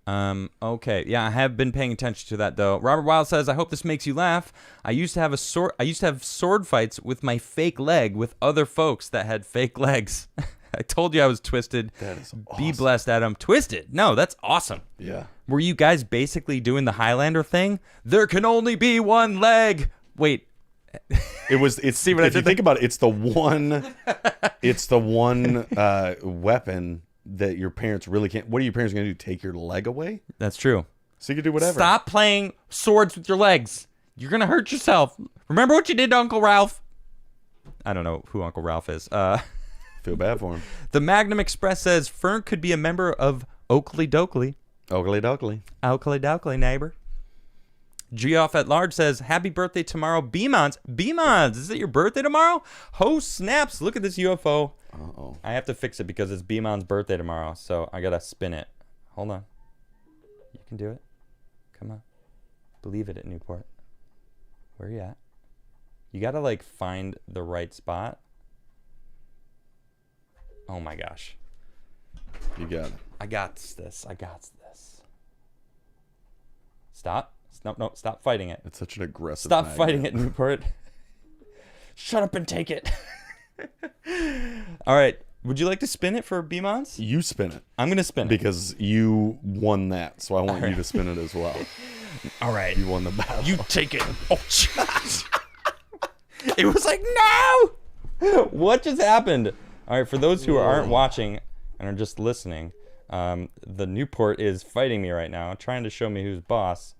Okay. Yeah, I have been paying attention to that though. Robert Wild says, I hope this makes you laugh. I used to have sword fights with my fake leg with other folks that had fake legs. I told you I was twisted. That is awesome. Be blessed, Adam. Twisted. No, that's awesome. Yeah. Were you guys basically doing the Highlander thing? There can only be one leg. Wait. It's see what if you think about it, it's the one weapon that your parents really can't. What are your parents going to do? Take your leg away? That's true. So you can do whatever. Stop playing swords with your legs. You're going to hurt yourself. Remember what you did to Uncle Ralph? I don't know who Uncle Ralph is. Feel bad for him. The Magnum Express says Fernk could be a member of Oakley Dokley. Oakley Dokley. Oakley Dokley, neighbor. Geoff at Large says, happy birthday tomorrow, B-Mons. B-Mons, is it your birthday tomorrow? Ho snaps, look at this UFO. Uh-oh. I have to fix it because it's B-Mon's birthday tomorrow, so I got to spin it. Hold on. You can do it. Come on. Believe it at Newport. Where are you at? You got to, like, find the right spot. Oh, my gosh. You got it. I got this. Stop. No, stop fighting it. It's such an aggressive Stop fighting it, Newport. Shut up and take it. All right. Would you like to spin it for B-Mons? You spin it. I'm going to spin it. Because you won that, so I want you to spin it as well. All right. You won the battle. You take it. Oh, it was like, no! What just happened? All right, for those who aren't watching and are just listening, the Newport is fighting me right now, trying to show me who's boss.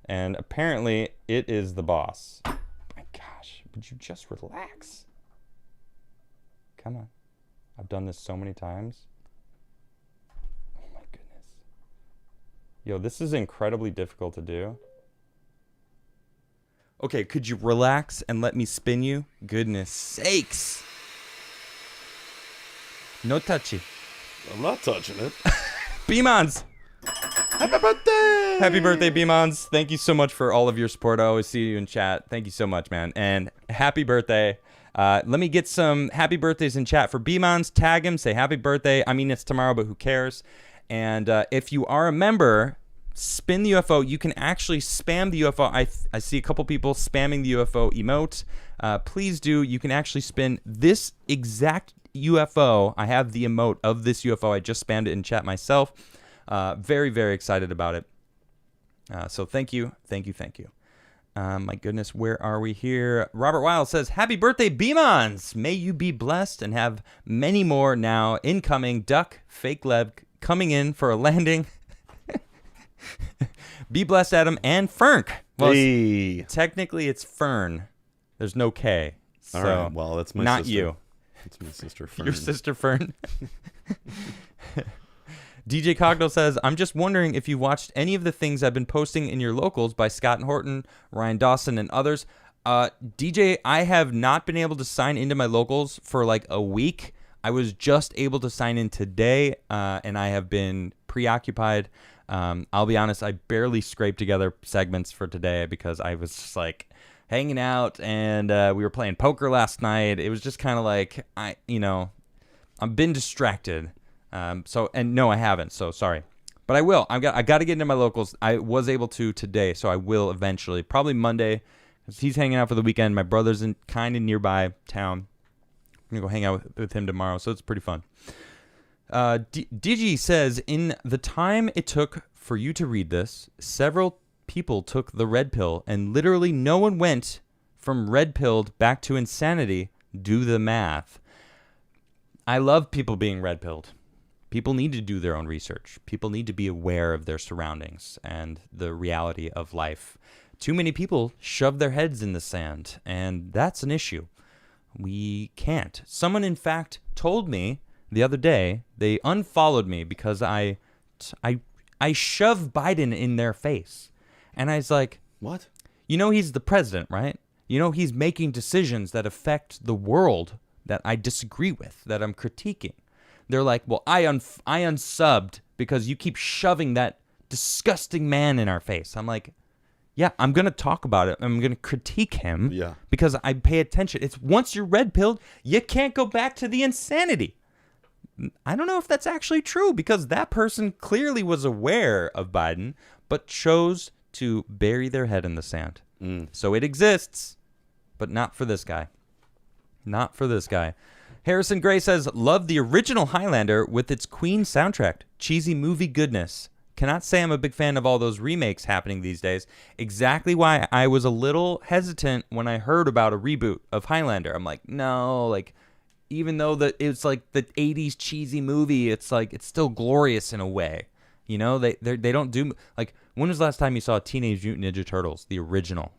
And apparently, it is the boss. My gosh, would you just relax? Come on. I've done this so many times. Oh my goodness. Yo, this is incredibly difficult to do. Okay, could you relax and let me spin you? Goodness sakes. No touchy. I'm not touching it. B-Mons. Happy birthday! Happy birthday, B-Mons. Thank you so much for all of your support. I always see you in chat. Thank you so much, man. And happy birthday. Let me get some happy birthdays in chat for B-Mons. Tag him. Say happy birthday. I mean, it's tomorrow, but who cares? And if you are a member, spin the UFO. You can actually spam the UFO. I see a couple people spamming the UFO emote. Please do. You can actually spin this exact UFO. I have the emote of this UFO. I just spammed it in chat myself. Very, very excited about it. So thank you. My goodness, where are we here? Robert Wild says, happy birthday, B-Mons. May you be blessed and have many more now incoming. Duck, fake leg, coming in for a landing. Be blessed, Adam, and Fernk. Well, hey. Technically, it's Fern. There's no K. So all right, well, that's my not sister. you. That's my sister, Fern. Your sister, Fern. DJ Cogdell says, I'm just wondering if you watched any of the things I've been posting in your locals by Scott and Horton, Ryan Dawson, and others. DJ, I have not been able to sign into my locals for like a week. I was just able to sign in today, and I have been preoccupied. I'll be honest, I barely scraped together segments for today because I was just like hanging out, and we were playing poker last night. It was just kind of like, I've been distracted. No, I haven't. So sorry, but I will. I got to get into my locals. I was able to today, so I will eventually, probably Monday, because he's hanging out for the weekend. My brother's in kind of nearby town. I'm gonna go hang out with him tomorrow, so it's pretty fun. Digi says, in the time it took for you to read this, several people took the red pill, and literally no one went from red pilled back to insanity. Do the math. I love people being red pilled. People need to do their own research. People need to be aware of their surroundings and the reality of life. too many people shove their heads in the sand, and that's an issue. We can't. Someone, in fact, told me the other day they unfollowed me because I shoved Biden in their face. And I was like, what? You know he's the president, right? You know he's making decisions that affect the world that I disagree with, that I'm critiquing. They're like, well, I unsubbed because you keep shoving that disgusting man in our face. I'm like, yeah, I'm going to talk about it. I'm going to critique him because I pay attention. It's once you're red-pilled, you can't go back to the insanity. I don't know if that's actually true because that person clearly was aware of Biden but chose to bury their head in the sand. So it exists, but not for this guy. Not for this guy. Harrison Gray says, love the original Highlander with its Queen soundtrack. Cheesy movie goodness. Cannot say I'm a big fan of all those remakes happening these days. Exactly why I was a little hesitant when I heard about a reboot of Highlander. I'm like, no, like, even though it's like the 80s cheesy movie, it's like, it's still glorious in a way. You know, they don't do, like, when was the last time you saw Teenage Mutant Ninja Turtles, the original?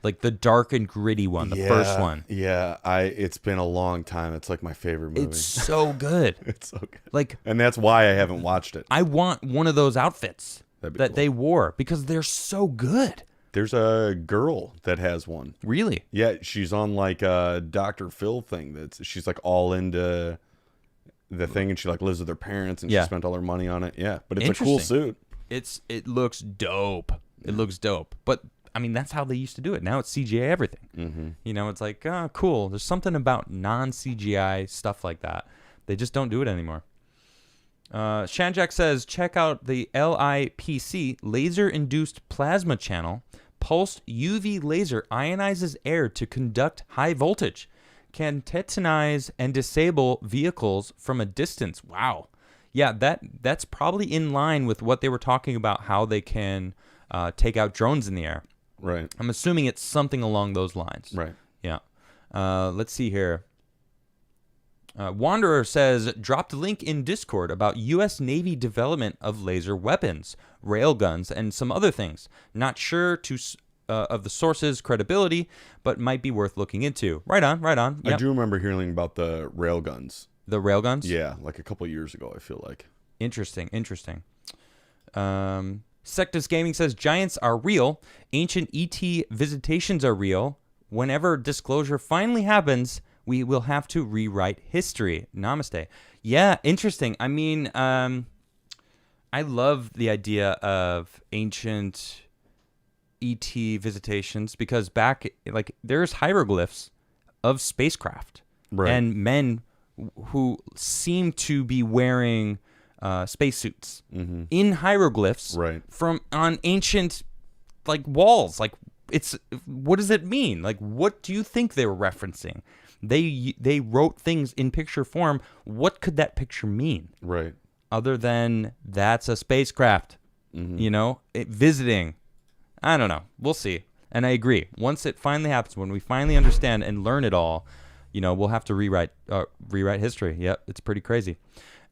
Like the dark and gritty one, the first one. Yeah, it's been a long time. It's like my favorite movie. It's so good. It's so good. Like, and that's why I haven't watched it. I want one of those outfits that cool. they wore because they're so good. There's a girl that has one. Really? Yeah, she's on like a Dr. Phil thing. She's like all into the thing, and she like lives with her parents, and she spent all her money on it. Yeah, but it's a cool suit. It looks dope. It looks dope. But I mean, that's how they used to do it. Now it's CGI everything. Mm-hmm. You know, it's like, oh, cool. There's something about non-CGI stuff like that. They just don't do it anymore. Shanjak says, check out the LIPC, laser-induced plasma channel. Pulsed UV laser ionizes air to conduct high voltage. Can tetanize and disable vehicles from a distance. Wow. Yeah, that's probably in line with what they were talking about, how they can take out drones in the air. Right. I'm assuming it's something along those lines. Right. Yeah. Let's see here. Wanderer says, dropped a link in Discord about U.S. Navy development of laser weapons, railguns, and some other things. Not sure of the source's credibility, but might be worth looking into. Right on. Yep. I do remember hearing about the railguns. The railguns? Yeah, like a couple years ago, I feel like. Interesting. Sectus Gaming says, giants are real. Ancient ET visitations are real. Whenever disclosure finally happens, we will have to rewrite history. Namaste. Yeah, interesting. I mean, I love the idea of ancient ET visitations because there's hieroglyphs of spacecraft and men who seem to be wearing spacesuits in hieroglyphs from on ancient walls. Like, what does it mean? Like, what do you think they were referencing? They wrote things in picture form. What could that picture mean? Right. Other than that's a spacecraft, you know, visiting. I don't know. We'll see. And I agree. Once it finally happens, when we finally understand and learn it all, you know, we'll have to rewrite history. Yep, it's pretty crazy.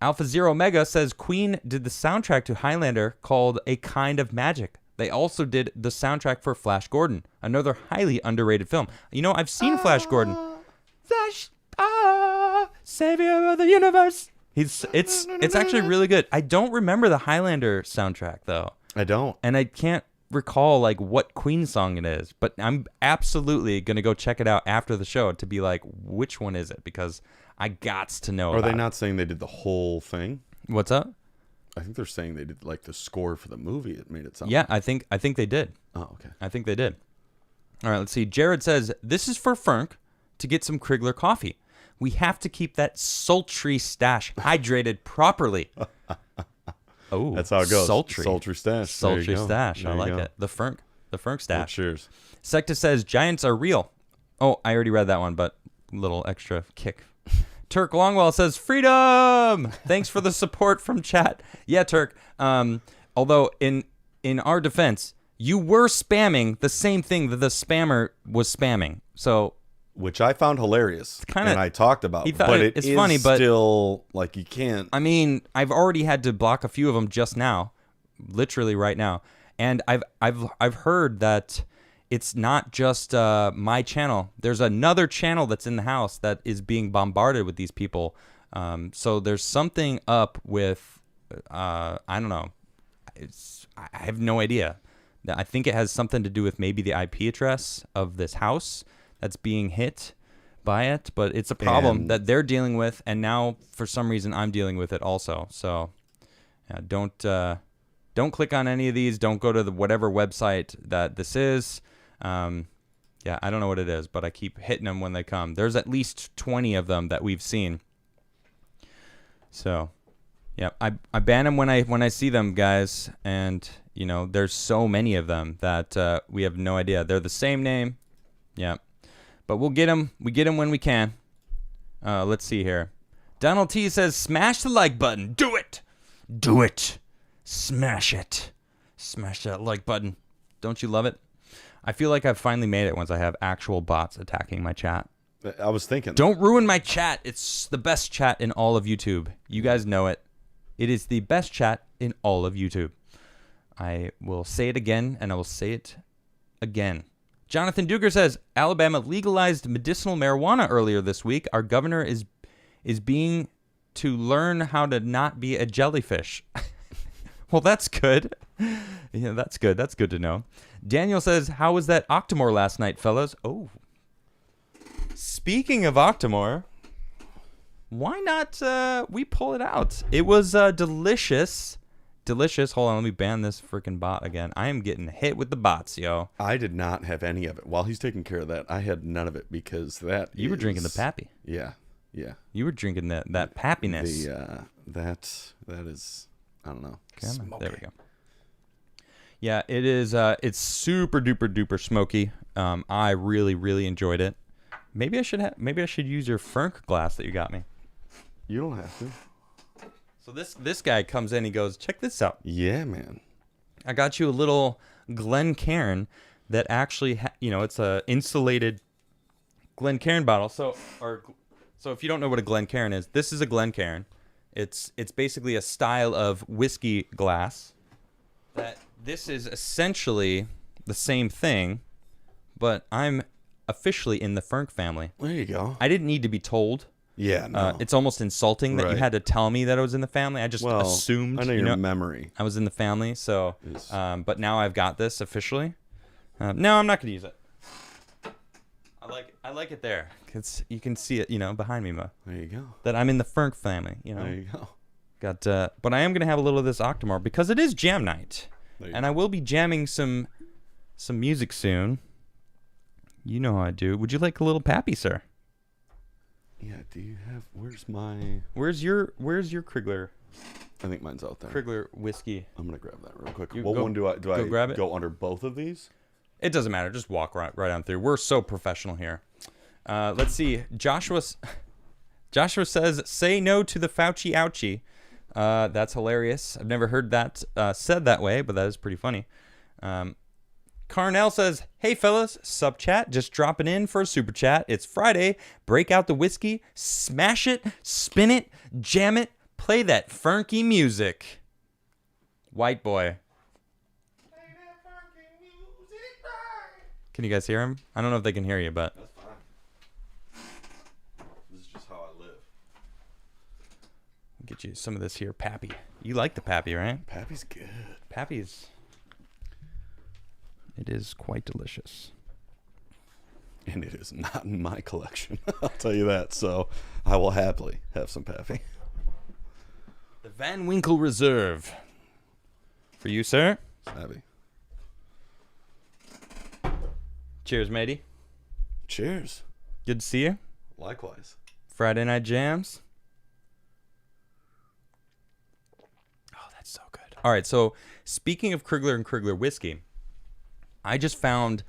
Alpha Zero Omega says Queen did the soundtrack to Highlander called A Kind of Magic. They also did the soundtrack for Flash Gordon, another highly underrated film. You know, I've seen Flash Gordon. Flash, savior of the universe. It's actually really good. I don't remember the Highlander soundtrack though. I don't. And I can't recall what Queen song it is, but I'm absolutely going to go check it out after the show to be like, which one is it? Because I gots to know. Are they not saying they did the whole thing? What's up? I think they're saying they did the score for the movie. It made it sound. Yeah, I think they did. Oh, okay. I think they did. All right, let's see. Jared says, this is for Fernk to get some Crigler coffee. We have to keep that sultry stash hydrated properly. Oh, that's how it goes. Sultry stash. Sultry stash. I like it. The Fernk stash. Well, cheers. Secta says giants are real. Oh, I already read that one, but a little extra kick. Turk Longwell says freedom. Thanks for the support from chat. Yeah, Turk. Although in our defense, you were spamming the same thing that the spammer was spamming. So, which I found hilarious, and I talked about. But it's funny, but still, you can't. I mean, I've already had to block a few of them just now, literally right now, And I've heard that it's not just my channel. There's another channel that's in the house that is being bombarded with these people. So there's something up with I don't know. I have no idea. I think it has something to do with maybe the IP address of this house that's being hit by it, but it's a problem that they're dealing with, and now for some reason I'm dealing with it also. So yeah, don't click on any of these. Don't go to the whatever website that this is. Yeah, I don't know what it is, but I keep hitting them when they come. There's at least 20 of them that we've seen. So yeah, I ban them when I see them, guys, and you know there's so many of them that we have no idea. They're the same name, yeah, but we'll get them. We get them when we can. Let's see here. Donald T says, "Smash the like button. Do it, do it, smash it, smash that like button. Don't you love it?" I feel like I've finally made it once I have actual bots attacking my chat. I was thinking. Don't ruin my chat. It's the best chat in all of YouTube. You guys know it. It is the best chat in all of YouTube. I will say it again, and I will say it again. Jonathan Duger says, Alabama legalized medicinal marijuana earlier this week. Our governor is being to learn how to not be a jellyfish. Well, that's good. Yeah, that's good. That's good to know. Daniel says, how was that Octomore last night, fellas? Oh. Speaking of Octomore, why not we pull it out? It was delicious. Delicious. Hold on, let me ban this freaking bot again. I am getting hit with the bots, yo. I did not have any of it. While he's taking care of that, I had none of it because you were drinking the pappy. Yeah, yeah. You were drinking that pappiness. That is, I don't know. There we go. Yeah, it is. It's super duper duper smoky. I really really enjoyed it. Maybe I should use your Fernk glass that you got me. You don't have to. So this guy comes in, he goes, check this out. Yeah, man. I got you a little Glencairn that actually, it's a insulated Glencairn bottle. So if you don't know what a Glencairn is, this is a Glencairn. It's basically a style of whiskey glass. This is essentially the same thing, but I'm officially in the Fernk family. There you go. I didn't need to be told. Yeah, no. It's almost insulting that you had to tell me that I was in the family. I just assumed. I know your memory. I was in the family, so. But now I've got this officially. No, I'm not going to use it. I like it there. You can see it, behind me, There you go. That I'm in the Fernk family. There you go. But I am going to have a little of this Octomore because it is jam night, and I will be jamming some music soon. You know how I do. Would you like a little pappy, sir? Yeah, do you have... Where's your Crigler? I think mine's out there. Crigler whiskey. I'm going to grab that real quick. What one do I grab it? Go under both of these? It doesn't matter. Just walk right on through. We're so professional here. Let's see. Joshua says, say no to the Fauci ouchie. That's hilarious. I've never heard that said that way, but that is pretty funny. Carnell says, hey fellas, sup chat, just dropping in for a super chat. It's Friday. Break out the whiskey, smash it, spin it, jam it, play that Fernky music. White boy. Can you guys hear him? I don't know if they can hear you, but that's fine. This is just how I live. Get you some of this here pappy. You like the pappy, right? Pappy's good. It is quite delicious. And it is not in my collection. I'll tell you that. So I will happily have some pappy. The Van Winkle Reserve. For you, sir. Savvy. Cheers, matey. Cheers. Good to see you. Likewise. Friday night jams. Oh, that's so good. All right, so speaking of Crigler and Crigler whiskey, I just found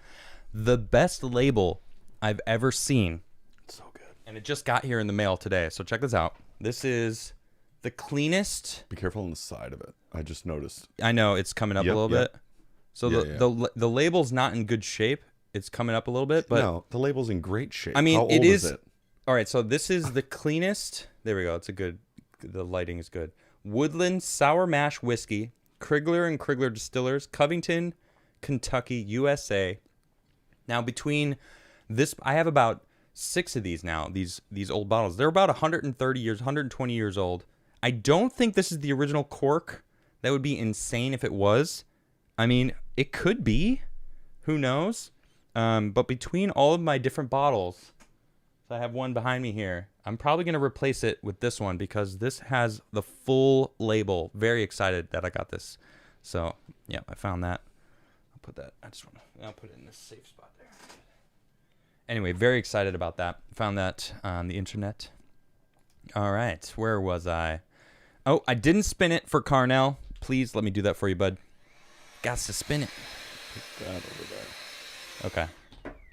the best label I've ever seen. It's so good. And it just got here in the mail today. So check this out. This is the cleanest. Be careful on the side of it. I just noticed. I know it's coming up a little bit. So the label's not in good shape. It's coming up a little bit, but no, the label's in great shape. I mean, how old is it? All right, so this is the cleanest. There we go. The lighting is good. Woodland Sour Mash Whiskey, Crigler and Crigler Distillers, Covington, Kentucky, USA. Now, between this, I have about 6 of these now, these old bottles. They're about 130 years, 120 years old. I don't think this is the original cork. That would be insane if it was. I mean, it could be. Who knows? But between all of my different bottles, so I have one behind me here. I'm probably going to replace it with this one because this has the full label. Very excited that I got this. So, yeah, I found that. I'll put that. I'll put it in this safe spot there. Anyway, very excited about that. Found that on the internet. All right, where was I? Oh, I didn't spin it for Carnell. Please let me do that for you, bud. Got to spin it. Put that over there. Okay.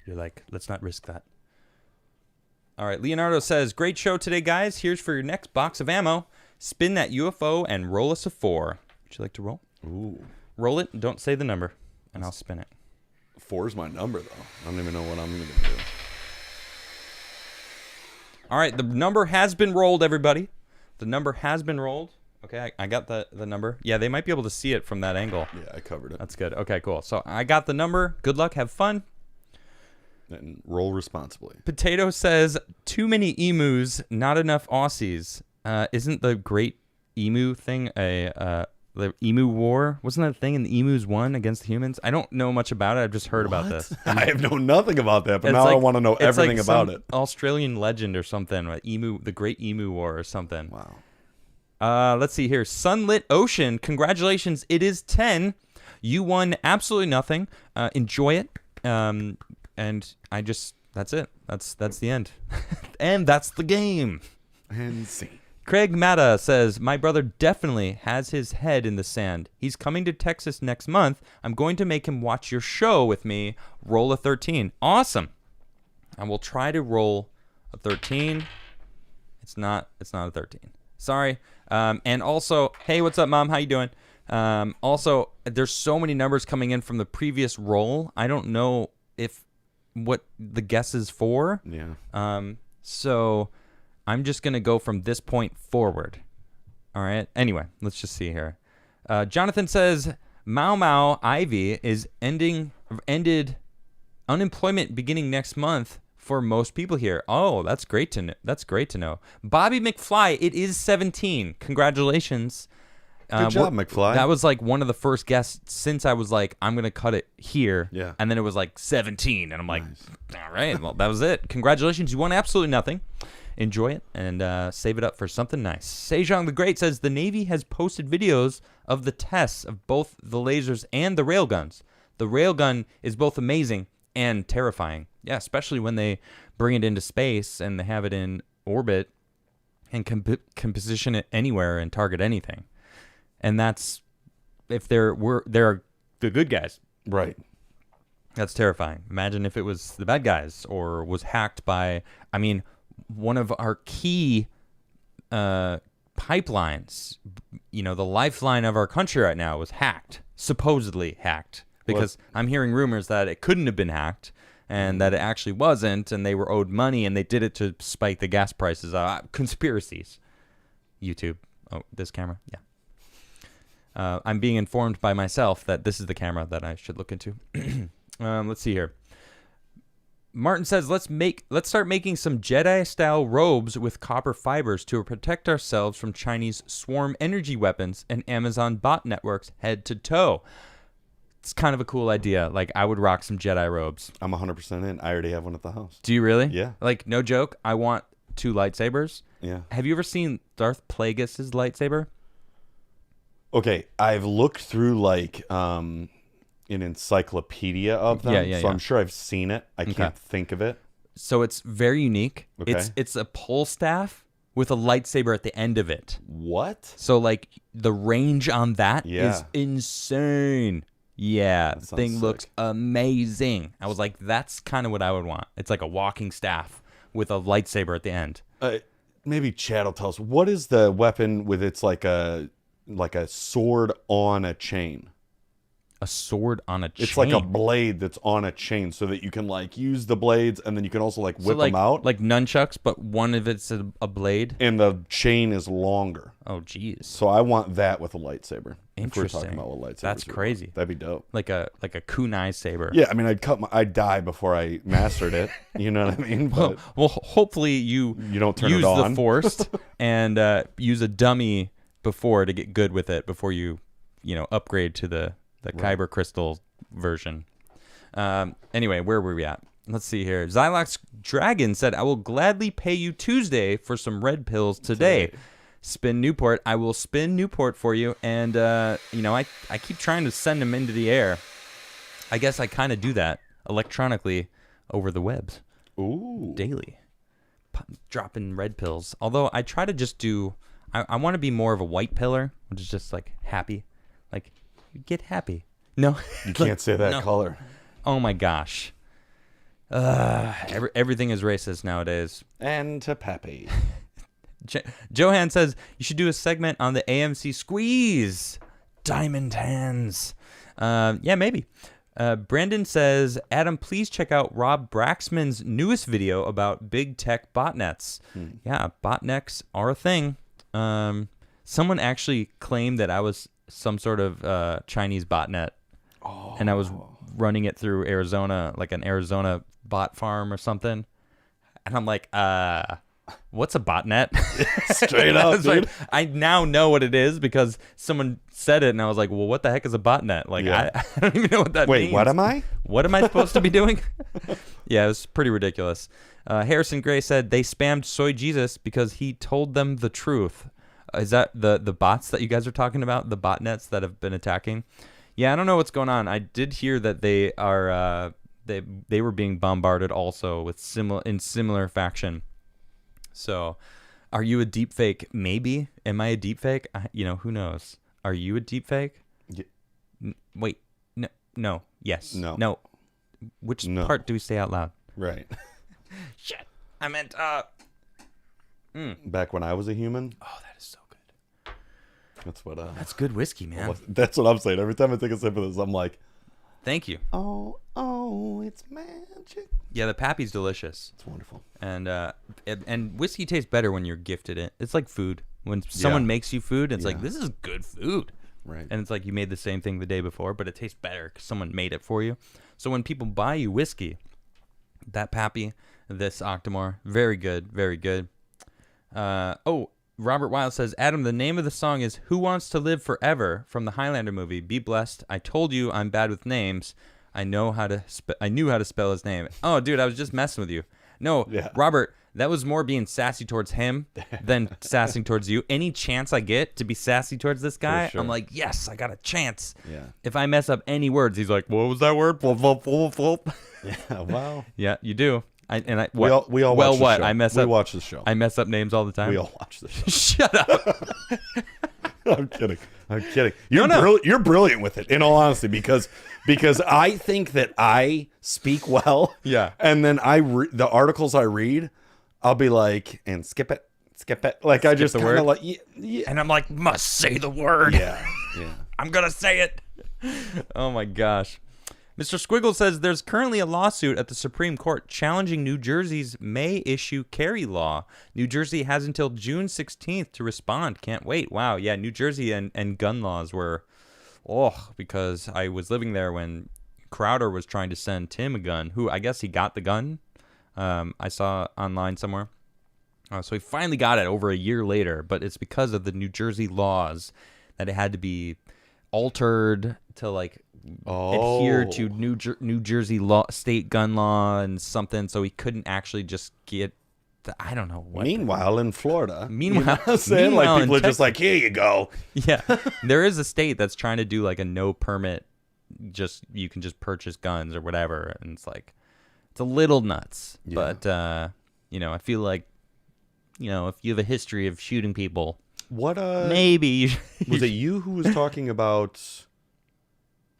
You're like, let's not risk that. All right, Leonardo says, great show today, guys. Here's for your next box of ammo. Spin that UFO and roll us a 4. Would you like to roll? Ooh. Roll it. Don't say the number, and I'll spin it. 4 is my number, though. I don't even know what I'm going to do. All right, the number has been rolled, everybody. The number has been rolled. Okay, I got the number. Yeah, they might be able to see it from that angle. Yeah, I covered it. That's good. Okay, cool. So I got the number. Good luck. Have fun. And roll responsibly. Potato says, too many emus, not enough Aussies. Isn't the great emu thing the emu war? Wasn't that a thing in the emus won against the humans? I don't know much about it. I've just heard about this. I have known nothing about that, but now I want to know everything about it. Australian legend or something. The great emu war or something. Wow. Let's see here. Sunlit Ocean. Congratulations. It is 10. You won absolutely nothing. Enjoy it. And that's it. That's the end. And that's the game. And see. Craig Matta says, my brother definitely has his head in the sand. He's coming to Texas next month. I'm going to make him watch your show with me. Roll a 13. Awesome. I will try to roll a 13. It's not a 13. Sorry. And also, hey, what's up, Mom? How you doing? Also, there's so many numbers coming in from the previous roll. I don't know what the guess is for. Yeah. So I'm just going to go from this point forward. All right. Anyway, let's just see here. Jonathan says, Mau Mau Ivy is ended unemployment beginning next month for most people here. Oh, that's great to know. That's great to know. Bobby McFly, it is 17. Congratulations. Good job, McFly. That was like one of the first guests since I was like, I'm going to cut it here. Yeah. And then it was like 17. And I'm like, all right, well, that was it. Congratulations. You won absolutely nothing. Enjoy it and save it up for something nice. Sejong the Great says, the Navy has posted videos of the tests of both the lasers and the railguns. The railgun is both amazing and terrifying. Yeah, especially when they bring it into space and they have it in orbit and can position it anywhere and target anything. And that's if they're the good guys. Right. That's terrifying. Imagine if it was the bad guys or was hacked by, one of our key pipelines, the lifeline of our country right now was hacked, supposedly hacked, because I'm hearing rumors that it couldn't have been hacked and that it actually wasn't, and they were owed money and they did it to spike the gas prices. Conspiracies. YouTube. Oh, this camera? Yeah. I'm being informed by myself that this is the camera that I should look into. Let's see here. Martin says, let's start making some Jedi-style robes with copper fibers to protect ourselves from Chinese swarm energy weapons and Amazon bot networks head to toe. It's kind of a cool idea. Like, I would rock some Jedi robes. I'm 100% in. I already have one at the house. Do you really? Yeah. Like, no joke, I want 2 lightsabers. Yeah. Have you ever seen Darth Plagueis' lightsaber? Okay, I've looked through like an encyclopedia of them, so I'm sure I've seen it. I can't think of it. So it's very unique. Okay. It's a pole staff with a lightsaber at the end of it. What? So like the range on that is insane. Yeah, the thing looks amazing. I was like, that's kind of what I would want. It's like a walking staff with a lightsaber at the end. Maybe Chad will tell us, what is the weapon with its like a sword on a chain? A sword on a chain. It's like a blade that's on a chain so that you can like use the blades and then you can also like whip like, them out. Like nunchucks, but one of it's a blade. And the chain is longer. Oh, geez. So I want that with a lightsaber. Interesting. If we're talking about what lightsabers That's crazy. That'd be dope. Like a kunai saber. Yeah, I mean, I'd die before I mastered it. You know what I mean? But well, hopefully you don't turn use it on. the Force and use a dummy before to get good with it before you upgrade to the Kyber crystal version. Anyway, where were we at? Let's see here. Zylox Dragon said, I will gladly pay you Tuesday for some red pills today. Spin Newport. I will spin Newport for you. And, I keep trying to send them into the air. I guess I kind of do that electronically over the webs. Ooh. Daily. Dropping red pills. Although I try to just do, I want to be more of a white pillar, which is just like happy. Like, you get happy. No. You can't say that color. Oh my gosh. Everything is racist nowadays. And to Pepe. Johan says you should do a segment on the AMC Squeeze. Diamond hands. Yeah, maybe. Brandon says, Adam, please check out Rob Braxman's newest video about big tech botnets. Yeah, botnets are a thing. Someone actually claimed that I was some sort of Chinese botnet. Oh. And I was running it through Arizona, like an Arizona bot farm or something. And I'm like, what's a botnet? Straight up, dude. Like, I now know what it is because someone said it, and I was like, well, what the heck is a botnet? Like, yeah. I don't even know what that means. Wait, what am I? What am I supposed to be doing? Yeah, it was pretty ridiculous. Harrison Gray said they spammed Soy Jesus because he told them the truth. Is that the bots that you guys are talking about? The botnets that have been attacking? Yeah, I don't know what's going on. I did hear that they are they were being bombarded also with similar faction. So, are you a deepfake? Maybe. Am I a deepfake? Who knows? Are you a deepfake? Yeah. Wait. No. Yes. No. Which part do we say out loud? Right. Shit. I meant Back when I was a human. Oh, that is so good. That's what. That's good whiskey, man. That's what I'm saying. Every time I take a sip of this, I'm like, thank you. Oh, it's magic. Yeah, the Pappy's delicious. It's wonderful. And whiskey tastes better when you're gifted it. It's like food. When someone makes you food, it's like, this is good food. Right. And it's like you made the same thing the day before, but it tastes better because someone made it for you. So when people buy you whiskey, that Pappy, this Octomore, very good, very good. Robert Wild says, Adam, the name of the song is Who Wants to Live Forever from the Highlander movie. Be blessed. I told you I'm bad with names. I knew how to spell his name. Oh, dude, I was just messing with you. No, yeah. Robert, that was more being sassy towards him than sassy towards you. Any chance I get to be sassy towards this guy, I'm like, yes, I got a chance. Yeah. If I mess up any words, he's like, what was that word? Yeah, wow. Yeah, you do. We all watch the show. I mess we up. watch the show. I mess up names all the time. We all watch the show. Shut up. I'm kidding. You're brilliant with it, in all honesty, because I think that I speak well. Yeah. And then the articles I read, I'll be like, and skip it. Like I just kind of like, yeah. And I'm like, must say the word. Yeah. I'm gonna say it. Oh my gosh. Mr. Squiggle says there's currently a lawsuit at the Supreme Court challenging New Jersey's May issue carry law. New Jersey has until June 16th to respond. Can't wait. Wow. Yeah, New Jersey and gun laws were, because I was living there when Crowder was trying to send Tim a gun, who I guess he got the gun. I saw online somewhere. So he finally got it over a year later, but it's because of the New Jersey laws that it had to be altered to adhere to New Jersey law, state gun law and something, so he couldn't actually just get I don't know what. Meanwhile, in Florida, you know what I'm saying? Like people are just like, here you go. Yeah, there is a state that's trying to do like a no permit, you can just purchase guns or whatever, and it's like it's a little nuts. Yeah. But I feel like if you have a history of shooting people, maybe was it you who was talking about?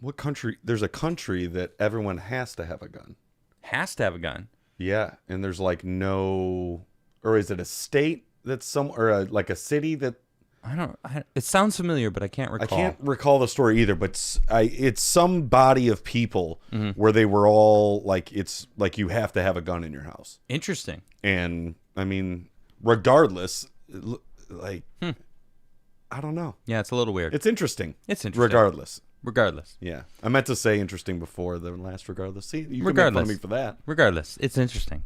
What country? There's a country that everyone has to have a gun. Has to have a gun. Yeah, and there's like no, or is it a state that's like a city that It sounds familiar, but I can't recall. I can't recall the story either, but it's some body of people where they were all like, it's like you have to have a gun in your house. Interesting. And I mean, regardless, like, I don't know. Yeah, it's a little weird. It's interesting. It's interesting. Regardless. Yeah. I meant to say interesting before the last regardless. See, you can make fun of me for that. Regardless, it's interesting.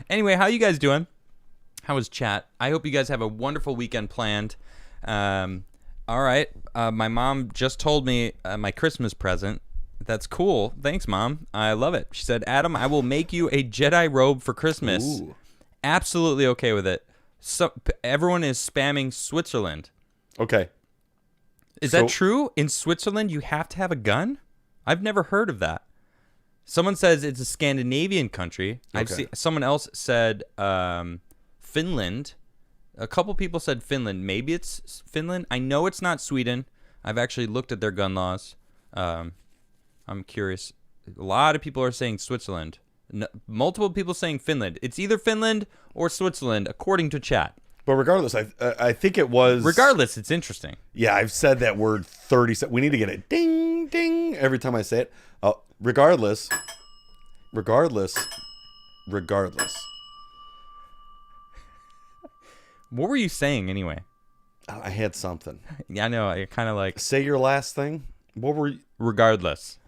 Anyway, how you guys doing? How was chat? I hope you guys have a wonderful weekend planned. All right. My mom just told me my Christmas present. That's cool. Thanks, Mom. I love it. She said, Adam, I will make you a Jedi robe for Christmas. Ooh. Absolutely okay with it. So everyone is spamming Switzerland. Okay. Is that true? In Switzerland, you have to have a gun? I've never heard of that. Someone says it's a Scandinavian country. Okay. Someone else said Finland. A couple people said Finland. Maybe it's Finland. I know it's not Sweden. I've actually looked at their gun laws. I'm curious. A lot of people are saying Switzerland. Multiple people saying Finland. It's either Finland or Switzerland, according to chat. But regardless, I think it was... Regardless, it's interesting. Yeah, I've said that word 30 seconds. We need to get a ding, ding every time I say it. Regardless. What were you saying anyway? I had something. Yeah, I know. I kind of like... Say your last thing. What were you... Regardless.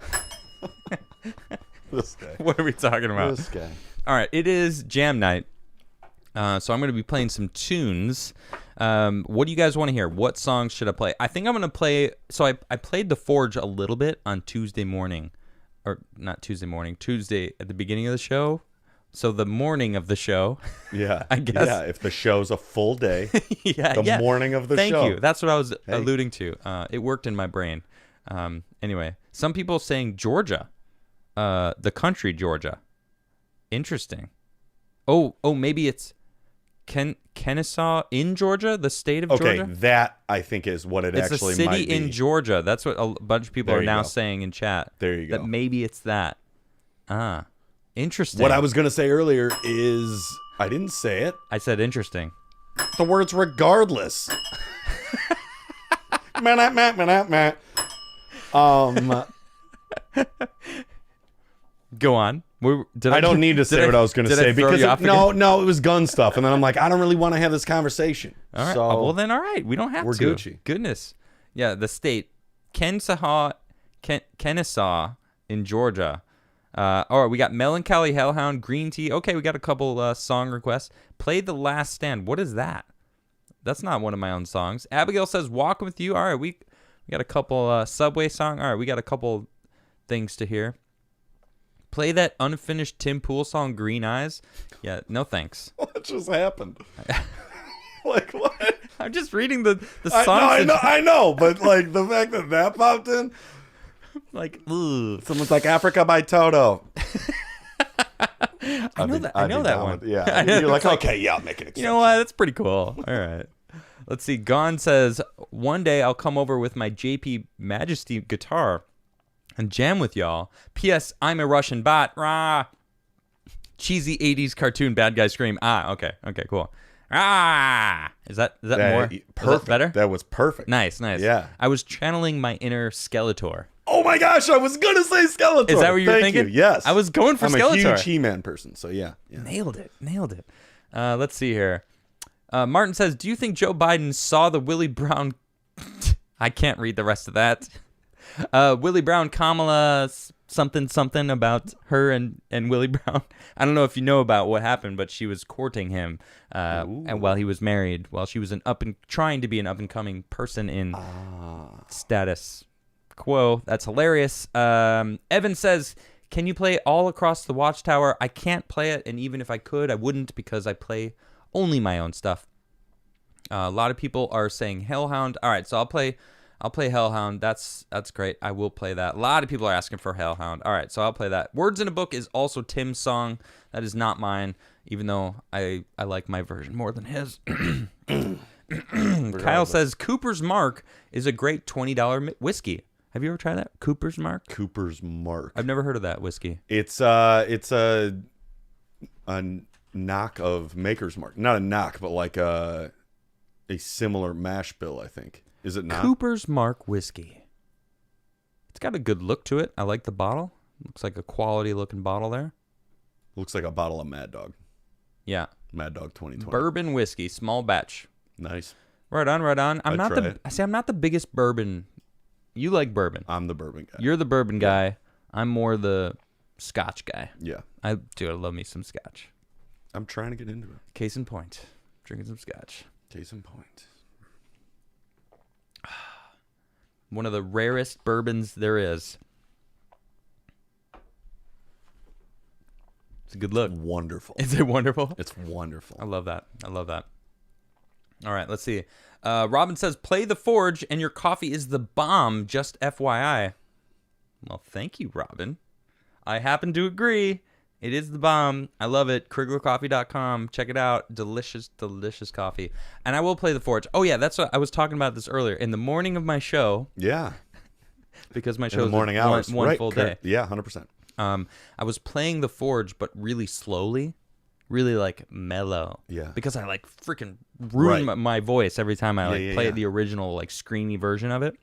This guy. What are we talking about? This guy. All right, it is jam night. So I'm going to be playing some tunes. What do you guys want to hear? What songs should I play? I think I'm going to play... So I played The Forge a little bit on Tuesday morning. Or not Tuesday morning. Tuesday at the beginning of the show. So the morning of the show. Yeah. I guess. Yeah, if the show's a full day. The morning of the show. Thank you. That's what I was alluding to. It worked in my brain. Anyway, some people saying Georgia. The country Georgia. Interesting. Oh, maybe it's Kennesaw in Georgia, the state of Georgia. Okay, that I think is what it actually might be. It's a city in Georgia. That's what a bunch of people are now saying in chat. There you go. That maybe it's that. Interesting. What I was going to say earlier is, I didn't say it. I said interesting. The words regardless. Go on. I don't need to say what I was going to say because no, it was gun stuff, and then I'm like, I don't really want to have this conversation. All right. So, well, then, all right. We don't have we're to. Gucci. Goodness. Yeah, the state, Kennesaw in Georgia. All right, we got Melancholy Hellhound, Green Tea. Okay, we got a couple song requests. Play The Last Stand. What is that? That's not one of my own songs. Abigail says Walking With You. All right, we got a couple Subway song. All right, we got a couple things to hear. Play that unfinished Tim Pool song, Green Eyes. Yeah, no thanks. What just happened? Like, what? I'm just reading the songs. I know, but like the fact that popped in. Like, ugh. Someone's like Africa by Toto. I know that one. Yeah. You're like, okay, yeah, I'll make an exception. You know what? That's pretty cool. All right. Let's see. Gon says, one day I'll come over with my JP Majesty guitar and jam with y'all. P.S. I'm a Russian bot. Rah. Cheesy 80s cartoon bad guy scream. Okay, cool. Is that more? Perfect. Was that better? That was perfect. Nice. Yeah. I was channeling my inner Skeletor. Oh my gosh, I was going to say Skeletor. Is that what you're thinking? Yes. I was going for Skeletor. I'm a huge He-Man person, so yeah. Nailed it. Let's see here. Martin says, do you think Joe Biden saw the Willie Brown... I can't read the rest of that. Willie Brown, Kamala, something about her and Willie Brown. I don't know if you know about what happened, but she was courting him and while he was married, while she was trying to be an up-and-coming person in status quo. That's hilarious. Evan says, can you play All Across the Watchtower? I can't play it, and even if I could, I wouldn't because I play only my own stuff. A lot of people are saying Hellhound. All right, so I'll play Hellhound. That's great. I will play that. A lot of people are asking for Hellhound. All right, so I'll play that. Words in a Book is also Tim's song. That is not mine, even though I like my version more than his. Kyle says Cooper's Mark is a great $20 whiskey. Have you ever tried that? Cooper's Mark? Cooper's Mark. I've never heard of that whiskey. It's knock of Maker's Mark. Not a knock, but like a similar mash bill, I think. Is it not? Cooper's Mark whiskey. It's got a good look to it. I like the bottle. Looks like a quality looking bottle there. Looks like a bottle of Mad Dog. Yeah. Mad Dog 2020. Bourbon whiskey, small batch. Nice. Right on, right on. I'm I'd not the biggest bourbon. You like bourbon. I'm the bourbon guy. You're the bourbon guy. I'm more the Scotch guy. Yeah. I love me some Scotch. I'm trying to get into it. Case in point. Drinking some Scotch. Case in point. One of the rarest bourbons there is. It's a good look. Wonderful. Is it wonderful? It's wonderful. I love that. I love that. All right, let's see. Robin says, play the Forge and your coffee is the bomb, just FYI. Well, thank you, Robin. I happen to agree. It is the bomb. I love it. CriglerCoffee.com. Check it out. Delicious, delicious coffee. And I will play the Forge. Oh, yeah, that's what I was talking about this earlier. In the morning of my show. Yeah. Because my In show the is morning hours. one Right, full correct. day. Yeah, 100%. I was playing the Forge, but really slowly. Really, like, mellow. Yeah. Because I, like, freaking ruin my voice every time I, like, play yeah. the original, like, screamy version of it.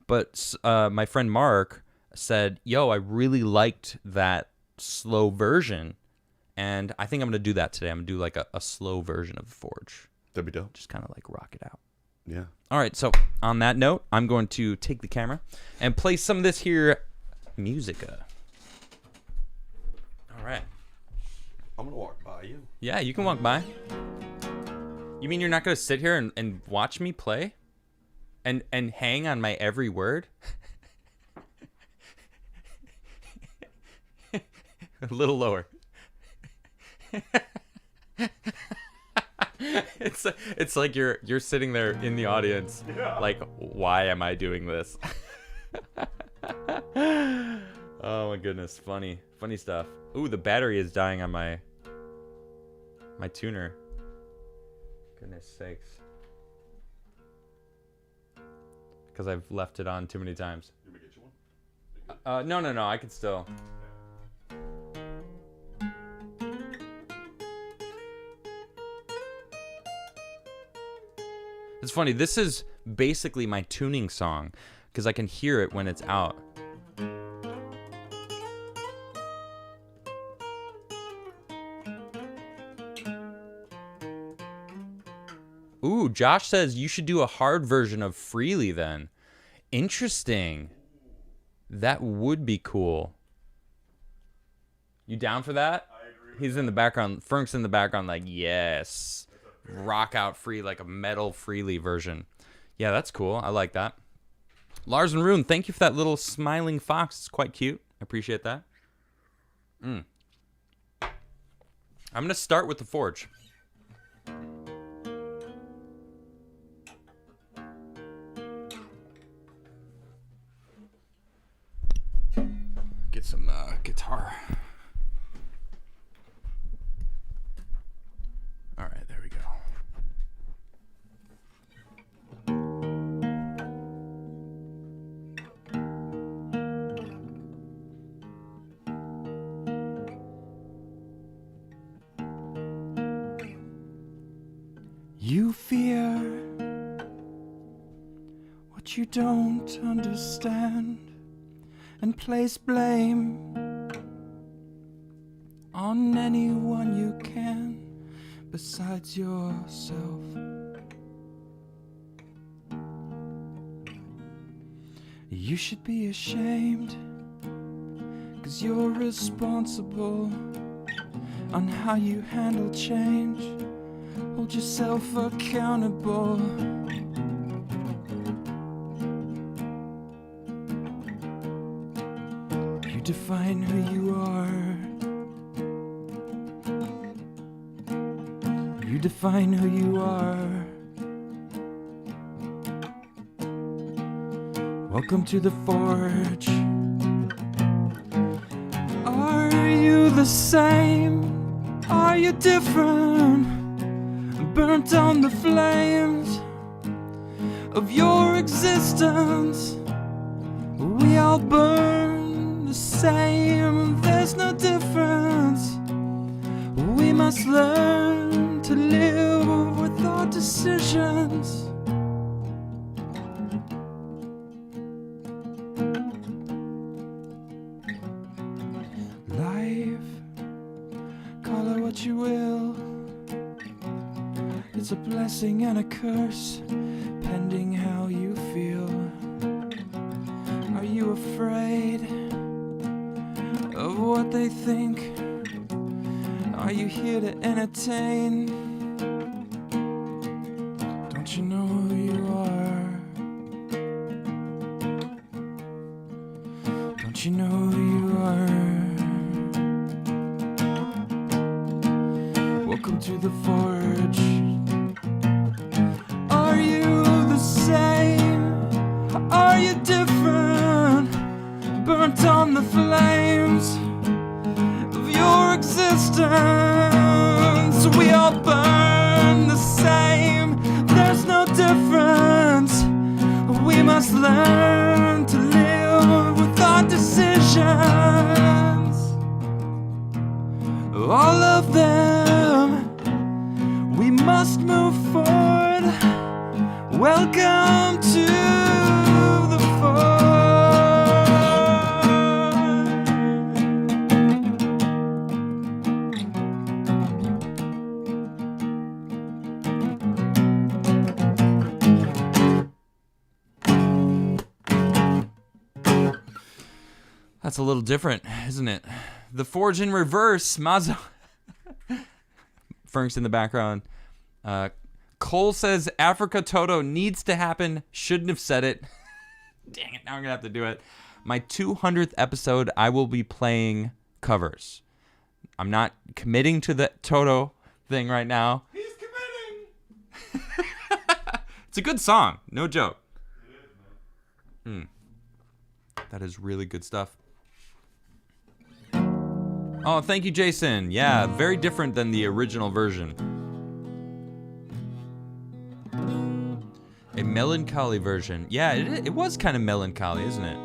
But my friend Mark said, yo, I really liked that slow version. And I think I'm going to do that today. I'm going to do, like, a slow version of the Forge. That'd be dope. Just kind of, like, rock it out. Yeah. All right, so on that note, I'm going to take the camera and play some of this here musica. All right. I'm going to walk by you. Yeah, you can walk by. You mean you're not going to sit here and watch me play? And hang on my every word? A little lower. It's like you're sitting there in the audience, like, why am I doing this? Oh my goodness, funny stuff. Ooh, the battery is dying on my tuner. Goodness sakes. Because I've left it on too many times. Let me get you one. No, I can still. It's funny, this is basically my tuning song, because I can hear it when it's out. Ooh, Josh says you should do a hard version of Freely then. Interesting. That would be cool. You down for that? I agree. He's in the background. Fernk's in the background like, yes. Rock out free, like a metal Freely version. Yeah, that's cool. I like that. Lars and Rune, thank you for that little smiling fox. It's quite cute. I appreciate that. I'm going to start with the Forge. Get some guitar. All right, there we go. You fear what you don't understand and place blame on anyone you can besides yourself. You should be ashamed, 'cause you're responsible on how you handle change. Hold yourself accountable. You define who you are. You define who you are. Welcome to the Forge. Are you the same? Are you different? Burnt on the flames of your existence. We all burn the same. There's no difference. We might must learn to live with our decisions. Life, call it what you will. It's a blessing and a curse, pending how you feel. Are you afraid of what they think? Are you here to entertain? Don't you know who you are? Don't you know who you are? Welcome to the forge. Are you the same? Are you different? Burnt on the flames of your existence. We all burn the same. There's no difference. We must learn to live with our decisions. All of them. We must move forward. Welcome to the forge. That's a little different, isn't it? The Forge in reverse. Mazo. Fernk's in the background. Cole says Africa Toto needs to happen. Shouldn't have said it. Dang it, now I'm going to have to do it. My 200th episode, I will be playing covers. I'm not committing to the Toto thing right now. He's committing. It's a good song. No joke. It is, man. That is really good stuff. Oh, thank you, Jason. Yeah, very different than the original version. A melancholy version. Yeah, it was kind of melancholy, isn't it?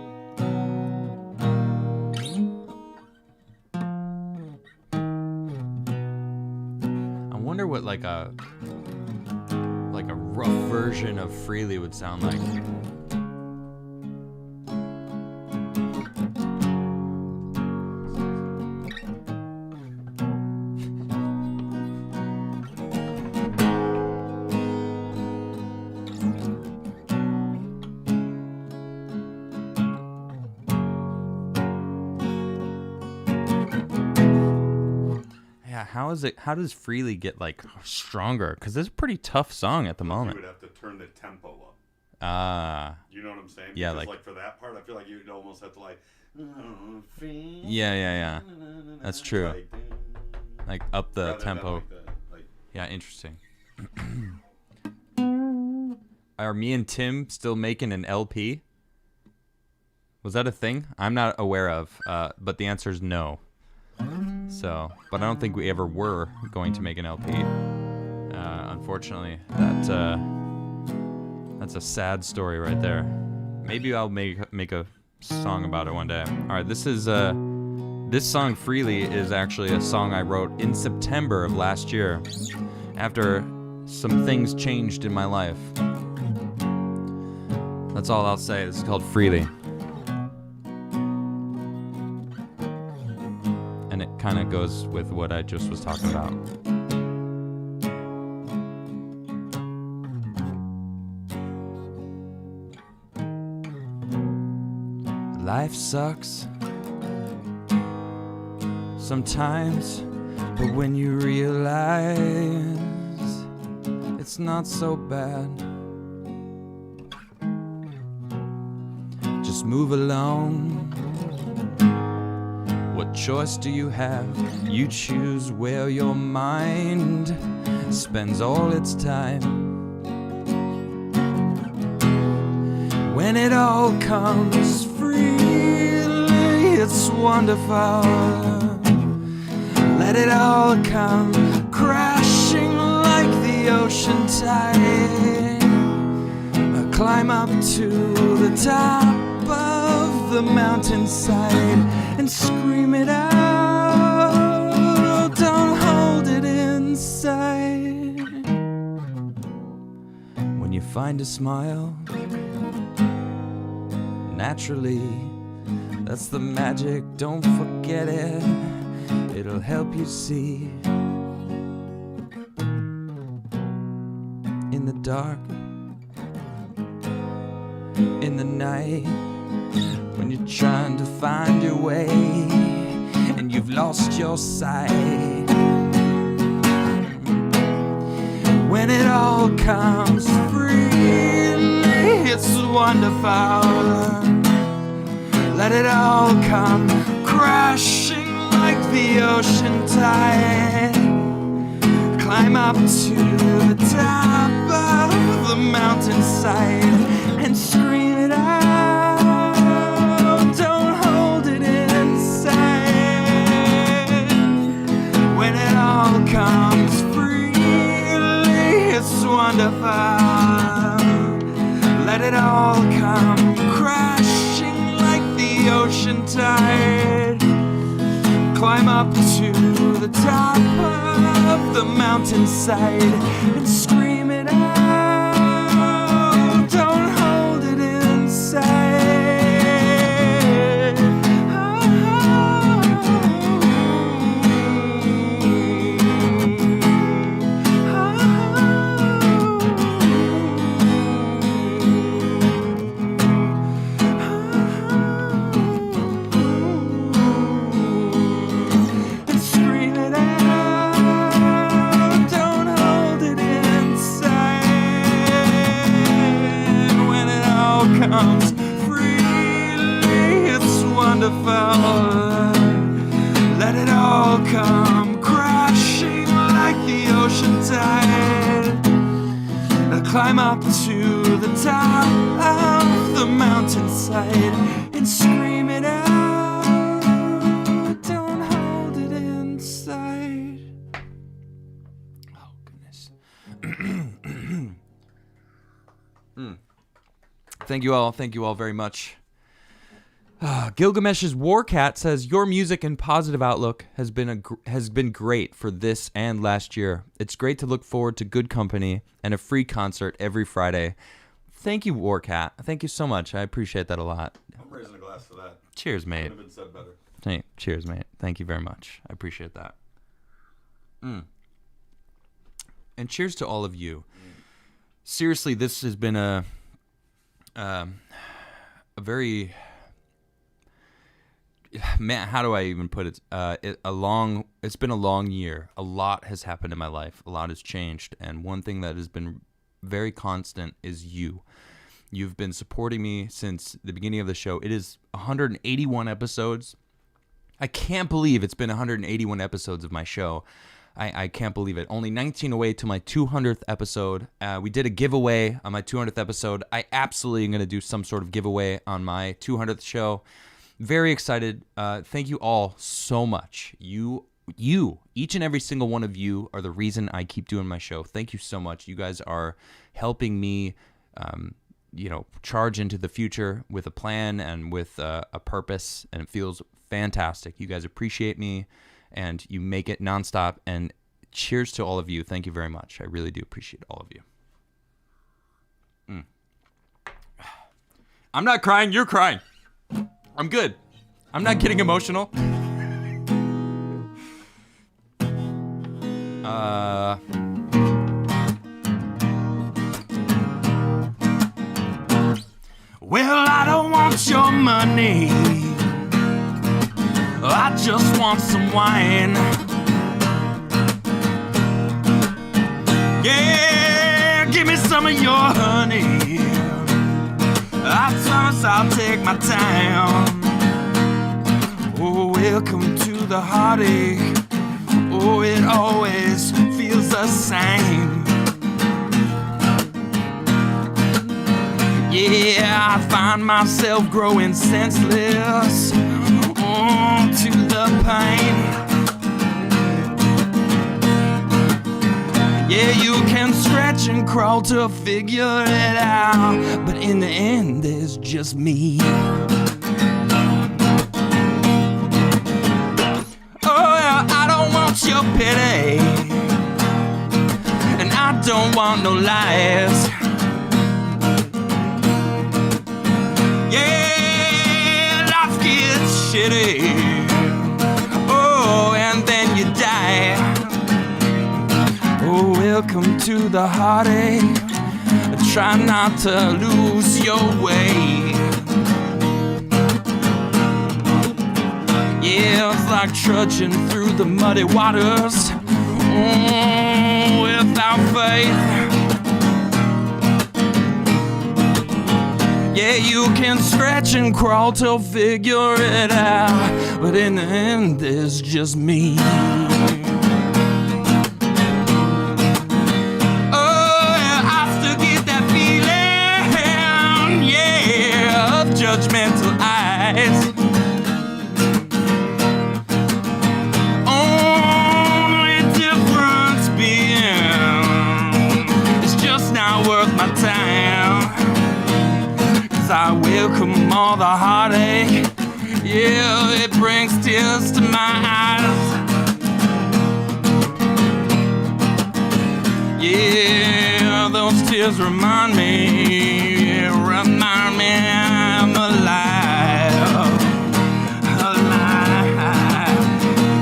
I wonder what like a rough version of Freely would sound like. How does Freely get like stronger? Because it's a pretty tough song at the moment. You would have to turn the tempo up. You know what I'm saying? Yeah, because like for that part, I feel like you'd almost have to like. Yeah. That's true. Like up the tempo. Like, yeah, interesting. Are me and Tim still making an LP? Was that a thing? I'm not aware of, but the answer is no. So, but I don't think we ever were going to make an LP. Unfortunately, that's a sad story right there. Maybe I'll make a song about it one day. All right, this song Freely is actually a song I wrote in September of last year, after some things changed in my life. That's all I'll say. This is called Freely. And it kind of goes with what I just was talking about. Life sucks sometimes, but when you realize it's not so bad, just move along. What choice do you have? You choose where your mind spends all its time. When it all comes freely, it's wonderful. Let it all come crashing like the ocean tide. Climb up to the top of the mountainside and scream it out. Don't hold it in. find a smile naturally. That's the magic, don't forget it. It'll help you see. In the dark, in the night, when you're trying to find your way and you've lost your sight. When it all comes freely, it's wonderful. Let it all come crashing like the ocean tide. Climb up to the top of the mountainside and scream it out. Don't hold it inside. When it all comes freely, it's wonderful. Let it all come crashing like the ocean tide. Climb up to the top of the mountainside and scream it out. Don't hold it inside. Comes freely, it's wonderful. Let it all come crashing like the ocean tide. Climb up to the top of the mountainside and scream it out. Don't hold it inside. Oh, goodness. Thank you all very much. Gilgamesh's Warcat says, your music and positive outlook has been great for this and last year. It's great to look forward to good company and a free concert every Friday. Thank you, Warcat. Thank you so much. I appreciate that a lot. I'm raising a glass to that. Cheers, mate. Could have been said better. Hey, cheers, mate. Thank you very much. I appreciate that. And cheers to all of you. Seriously, this has been a very, man, how do I even put it? It's been a long year. A lot has happened in my life. A lot has changed. And one thing that has been very constant is you. You've been supporting me since the beginning of the show. It is 181 episodes. I can't believe it's been 181 episodes of my show. I can't believe it. Only 19 away to my 200th episode. We did a giveaway on my 200th episode. I absolutely am going to do some sort of giveaway on my 200th show. Very excited. Thank you all so much. You, each and every single one of you are the reason I keep doing my show. Thank you so much. You guys are helping me, charge into the future with a plan and with a purpose, and it feels fantastic. You guys appreciate me. And you make it nonstop. And cheers to all of you. Thank you very much. I really do appreciate all of you. I'm not crying. You're crying. I'm good. I'm not getting emotional. Well, I don't want your money. I just want some wine. Yeah, give me some of your honey. I promise I'll take my time. Oh, welcome to the heartache. Oh, it always feels the same. Yeah, I find myself growing senseless. To the pain. Yeah, you can scratch and crawl to figure it out, but in the end, there's just me. Oh, yeah, I don't want your pity, and I don't want no lies. welcome to the heartache. Try not to lose your way. Yeah, it's like trudging through the muddy waters without faith. Yeah, you can scratch and crawl to figure it out, but in the end, it's just me. Oh, yeah, I still get that feeling, yeah, of judgmental eyes. Only difference being it's just not worth my time. I welcome all the heartache. Yeah, it brings tears to my eyes. Yeah, those tears remind me I'm alive.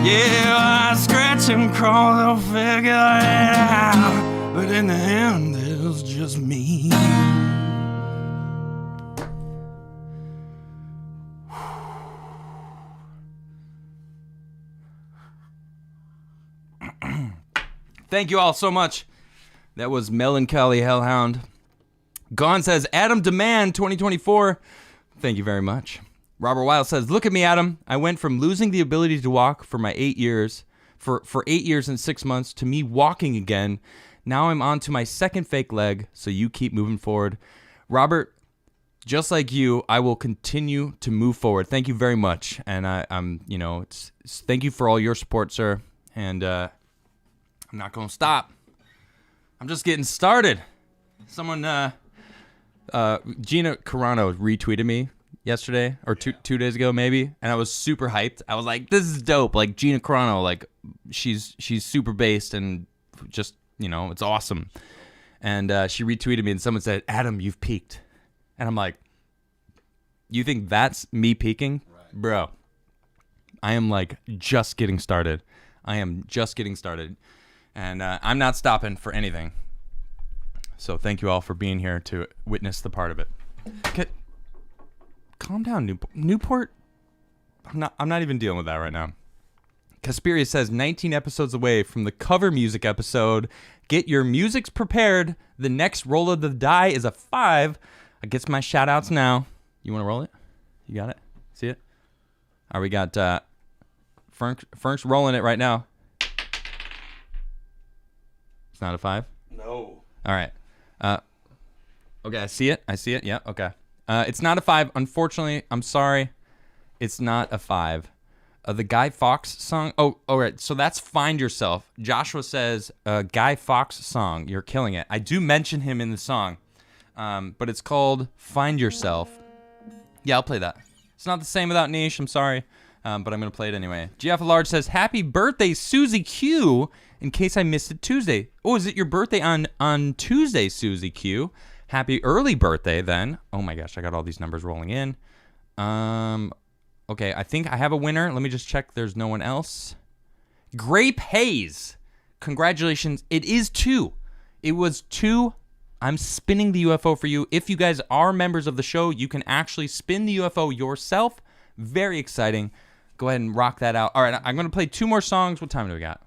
Yeah, I scratch and crawl to figure it out, but in the end, it's just me. Thank you all so much. That was Melancholy Hellhound. Gone says, Adam Demand 2024. Thank you very much. Robert Weil says, look at me, Adam. I went from losing the ability to walk for my 8 years, for 8 years and 6 months, to me walking again. Now I'm on to my second fake leg, so you keep moving forward. Robert, just like you, I will continue to move forward. Thank you very much. And thank you for all your support, sir. And, I'm not going to stop. I'm just getting started. Someone, Gina Carano retweeted me yesterday or two days ago maybe, and I was super hyped. I was like, this is dope. Like Gina Carano, like she's super based and just, it's awesome. And she retweeted me and someone said, Adam, you've peaked. And I'm like, you think that's me peaking? Right. Bro, I am like just getting started. And I'm not stopping for anything. So thank you all for being here to witness the part of it. Calm down, Newport. I'm not even dealing with that right now. Casperia says 19 episodes away from the cover music episode. Get your musics prepared. The next roll of the die is a 5. I get my shout outs now. You want to roll it? You got it? See it? All right, we got Fernk's rolling it right now. It's not a 5? No. All right. Okay, I see it. Yeah, okay. It's not a 5. Unfortunately, I'm sorry. It's not a 5. The Guy Fawkes song. Oh, all right. So that's Find Yourself. Joshua says, Guy Fawkes song. You're killing it. I do mention him in the song, but it's called Find Yourself. Yeah, I'll play that. It's not the same without Niche. I'm sorry, but I'm going to play it anyway. GF Large says, happy birthday, Susie Q. In case I missed it Tuesday. Oh, is it your birthday on Tuesday, Susie Q? Happy early birthday then. Oh my gosh, I got all these numbers rolling in. Okay, I think I have a winner. Let me just check there's no one else. Grape Haze. Congratulations. It is 2. It was 2. I'm spinning the UFO for you. If you guys are members of the show, you can actually spin the UFO yourself. Very exciting. Go ahead and rock that out. All right, I'm going to play 2 more songs. What time do we got?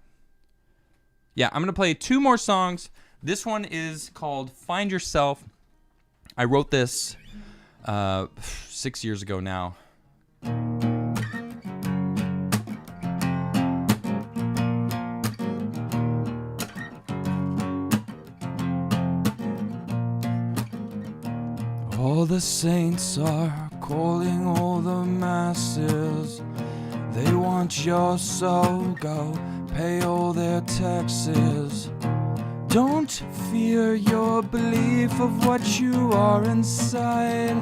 Yeah, I'm going to play 2 more songs. This one is called Find Yourself. I wrote this 6 years ago now. All the saints are calling all the masses. They want your soul, go pay all their taxes. Don't fear your belief of what you are inside.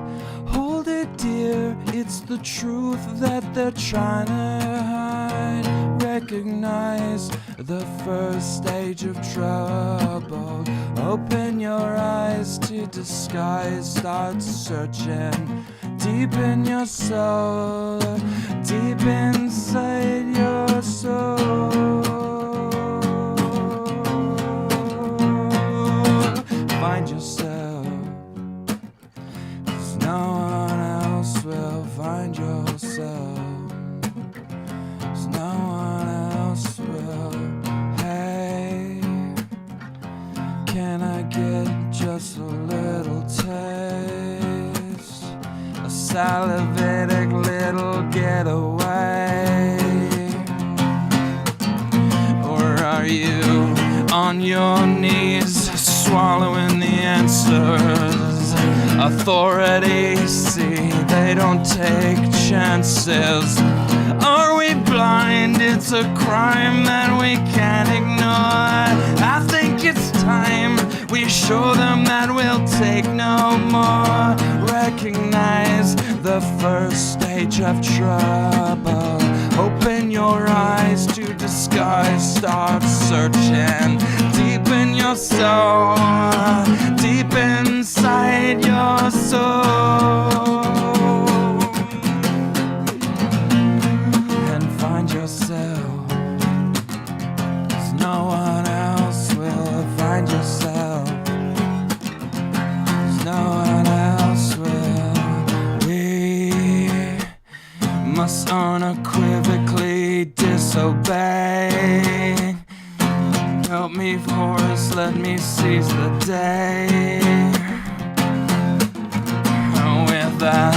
Hold it dear, it's the truth that they're trying to hide. Recognize the first stage of trouble. Open your eyes to disguise. Start searching deep in your soul, deep inside your soul. salivating little getaway? Or are you on your knees swallowing the answers? Authorities see they don't take chances. Are we blind? It's a crime that we can't ignore. I think it's time we show them that we'll take no more. Recognize the first stage of trouble. Open your eyes to disguise. Start searching deep in your soul, deep inside your soul, and find yourself. 'Cause no one else will find yourself. 'Cause no one else will. We must unequivocally disobey. Help me, Forrest, let me seize the day. With a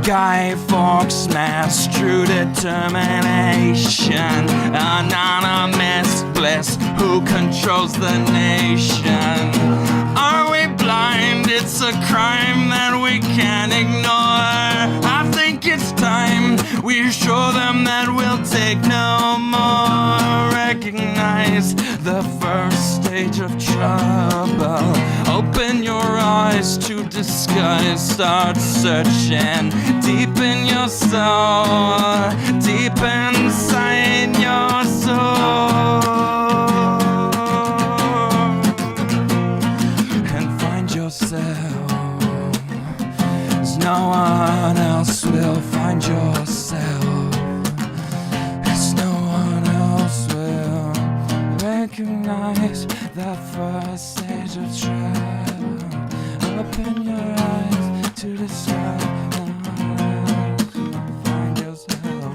Guy Fawkes mask, true determination, anonymous bliss, who controls the nation? Are we blind? It's a crime that we can't ignore. I think it's time we show them that we'll take no more. Recognize the first stage of trouble. Open your eyes to disguise. Start searching deep in your soul, deep inside your soul, and find yourself. 'Cause no one else will find yourself. 'Cause no one else will recognize the first stage of trouble. Open your eyes to discover. Find yourself.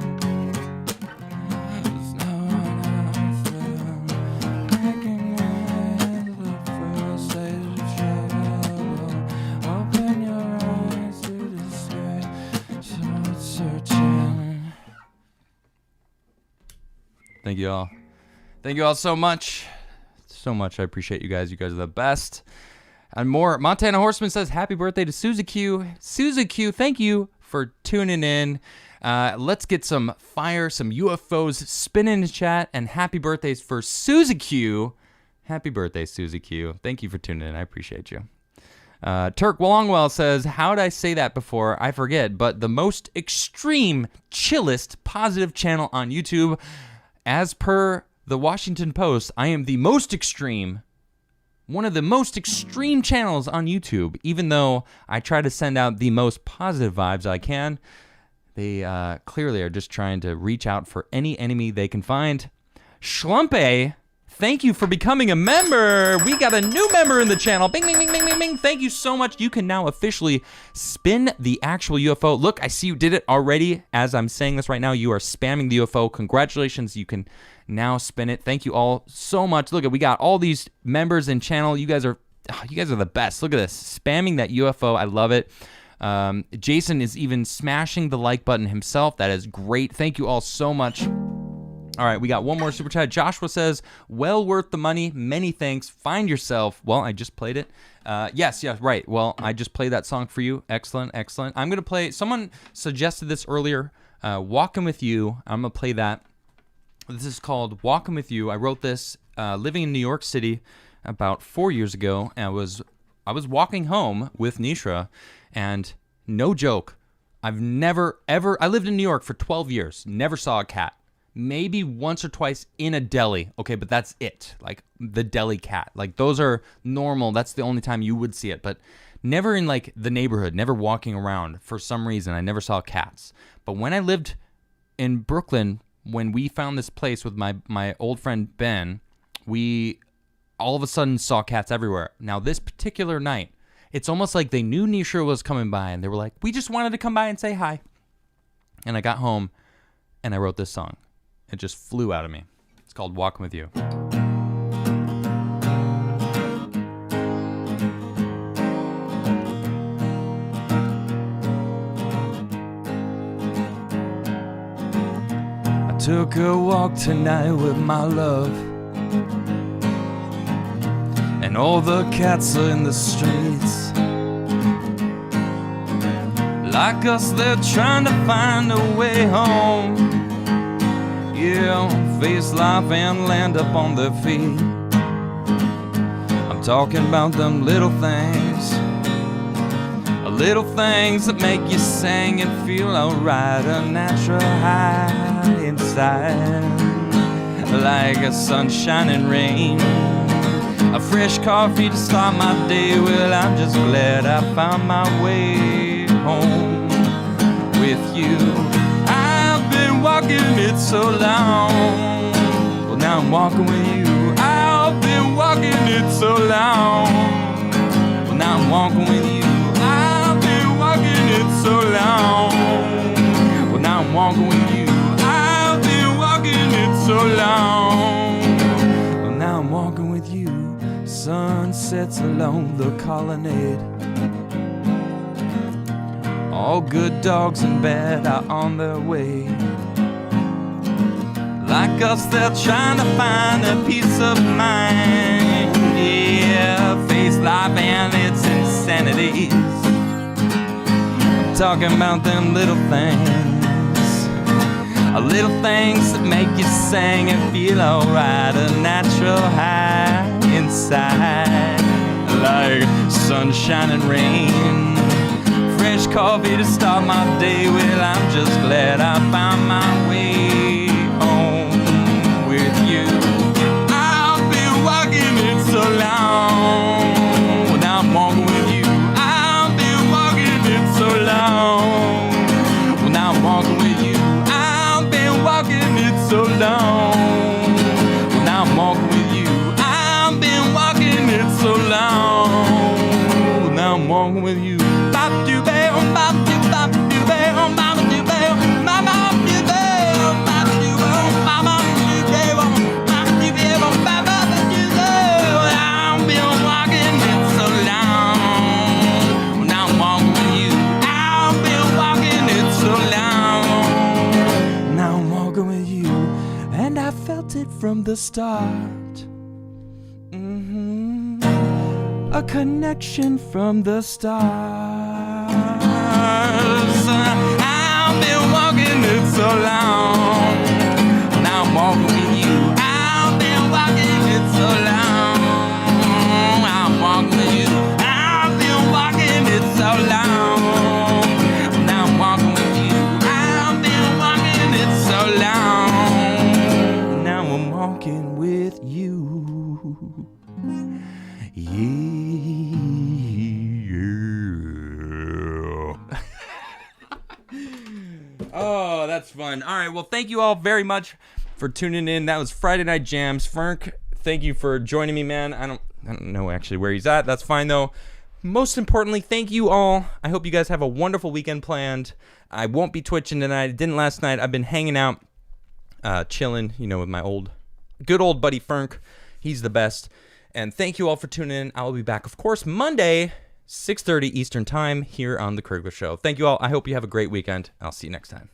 'Cause no one else will recognize the first stage of trouble. Open your eyes to discover. Start searching. Thank you all. Thank you all so much. So much. I appreciate you guys. You guys are the best. And more. Montana Horseman says, happy birthday to Suzuki. Suzuki, thank you for tuning in. Let's get some fire, some UFOs spinning in the chat. And happy birthdays for Suzuki. Happy birthday, Suzuki. Thank you for tuning in. I appreciate you. Turk Longwell says, how'd I say that before? I forget, but the most extreme, chillest, positive channel on YouTube. As per the Washington Post, I am the most extreme, one of the most extreme channels on YouTube. Even though I try to send out the most positive vibes I can, they clearly are just trying to reach out for any enemy they can find. Schlumpe, thank you for becoming a member. We got a new member in the channel. Bing, bing, bing, bing, bing, bing. Thank you so much. You can now officially spin the actual UFO. Look, I see you did it already. As I'm saying this right now, you are spamming the UFO. Congratulations. You can now spin it. Thank you all so much. Look, we got all these members in channel. You guys are the best. Look at this. Spamming that UFO. I love it. Jason is even smashing the like button himself. That is great. Thank you all so much. All right, we got one more super chat. Joshua says, well worth the money. Many thanks. Find yourself. Well, I just played it. Yes, right. Well, I just played that song for you. Excellent, excellent. I'm going to play, someone suggested this earlier, Walking With You. I'm going to play that. This is called Walking With You. I wrote this living in New York City about 4 years ago. And I was walking home with Nishra, and no joke, I've never, ever, I lived in New York for 12 years, never saw a cat. Maybe once or twice in a deli. Okay, but that's it. Like the deli cat. Like those are normal. That's the only time you would see it. But never in like the neighborhood, never walking around. For some reason, I never saw cats. But when I lived in Brooklyn, when we found this place with my old friend Ben, we all of a sudden saw cats everywhere. Now this particular night, it's almost like they knew Nisha was coming by and they were like, we just wanted to come by and say hi. And I got home and I wrote this song. It just flew out of me. It's called Walking With You. Took a walk tonight with my love, and all the cats are in the streets. Like us, they're trying to find a way home. Yeah, face life and land up on their feet. I'm talking about them little things that make you sing and feel alright. A natural high inside, like a sunshine and rain. A fresh coffee to start my day. Well, I'm just glad I found my way home with you. I've been walking it so long. Well, now I'm walking with you. I've been walking it so long. Well, now I'm walking with you. I've been walking it so long. Well, now I'm walking with you. I've been walking it so long. Well, now I'm walking with you. Sun sets along the colonnade. All good dogs and bad are on their way. Like us, they're trying to find a peace of mind. Yeah, face life and its insanities. I'm talking about them little things that make you sing and feel alright. A natural high inside, like sunshine and rain. Fresh coffee to start my day. Well, I'm just glad I found my way home with you. I've been walking it so long. Well, now I'm walking with you. I've been walking it so long. Well, now I'm walking with you. I've been walking it so long. Well, now I'm walking with you. I've been walking it so long. Well, now I'm walking with you. From the start, a connection from the stars. I've been walking it so long. Now I'm walking with you. I've been walking it so long. I'm walking with you. I've been walking it so long. Now I'm walking with you. I've been walking it so long. Walking with you. Yeah. Oh, that's fun. All right, well, thank you all very much for tuning in. That was Friday Night Jams. Fernk, thank you for joining me, man. I don't know actually where he's at. That's fine though. Most importantly, thank you all. I hope you guys have a wonderful weekend planned. I won't be twitching tonight. I didn't last night. I've been hanging out, chilling, with my good old buddy Fernk. He's the best. And thank you all for tuning in. I will be back, of course, Monday, 6:30 Eastern Time here on The Crigler Show. Thank you all. I hope you have a great weekend. I'll see you next time.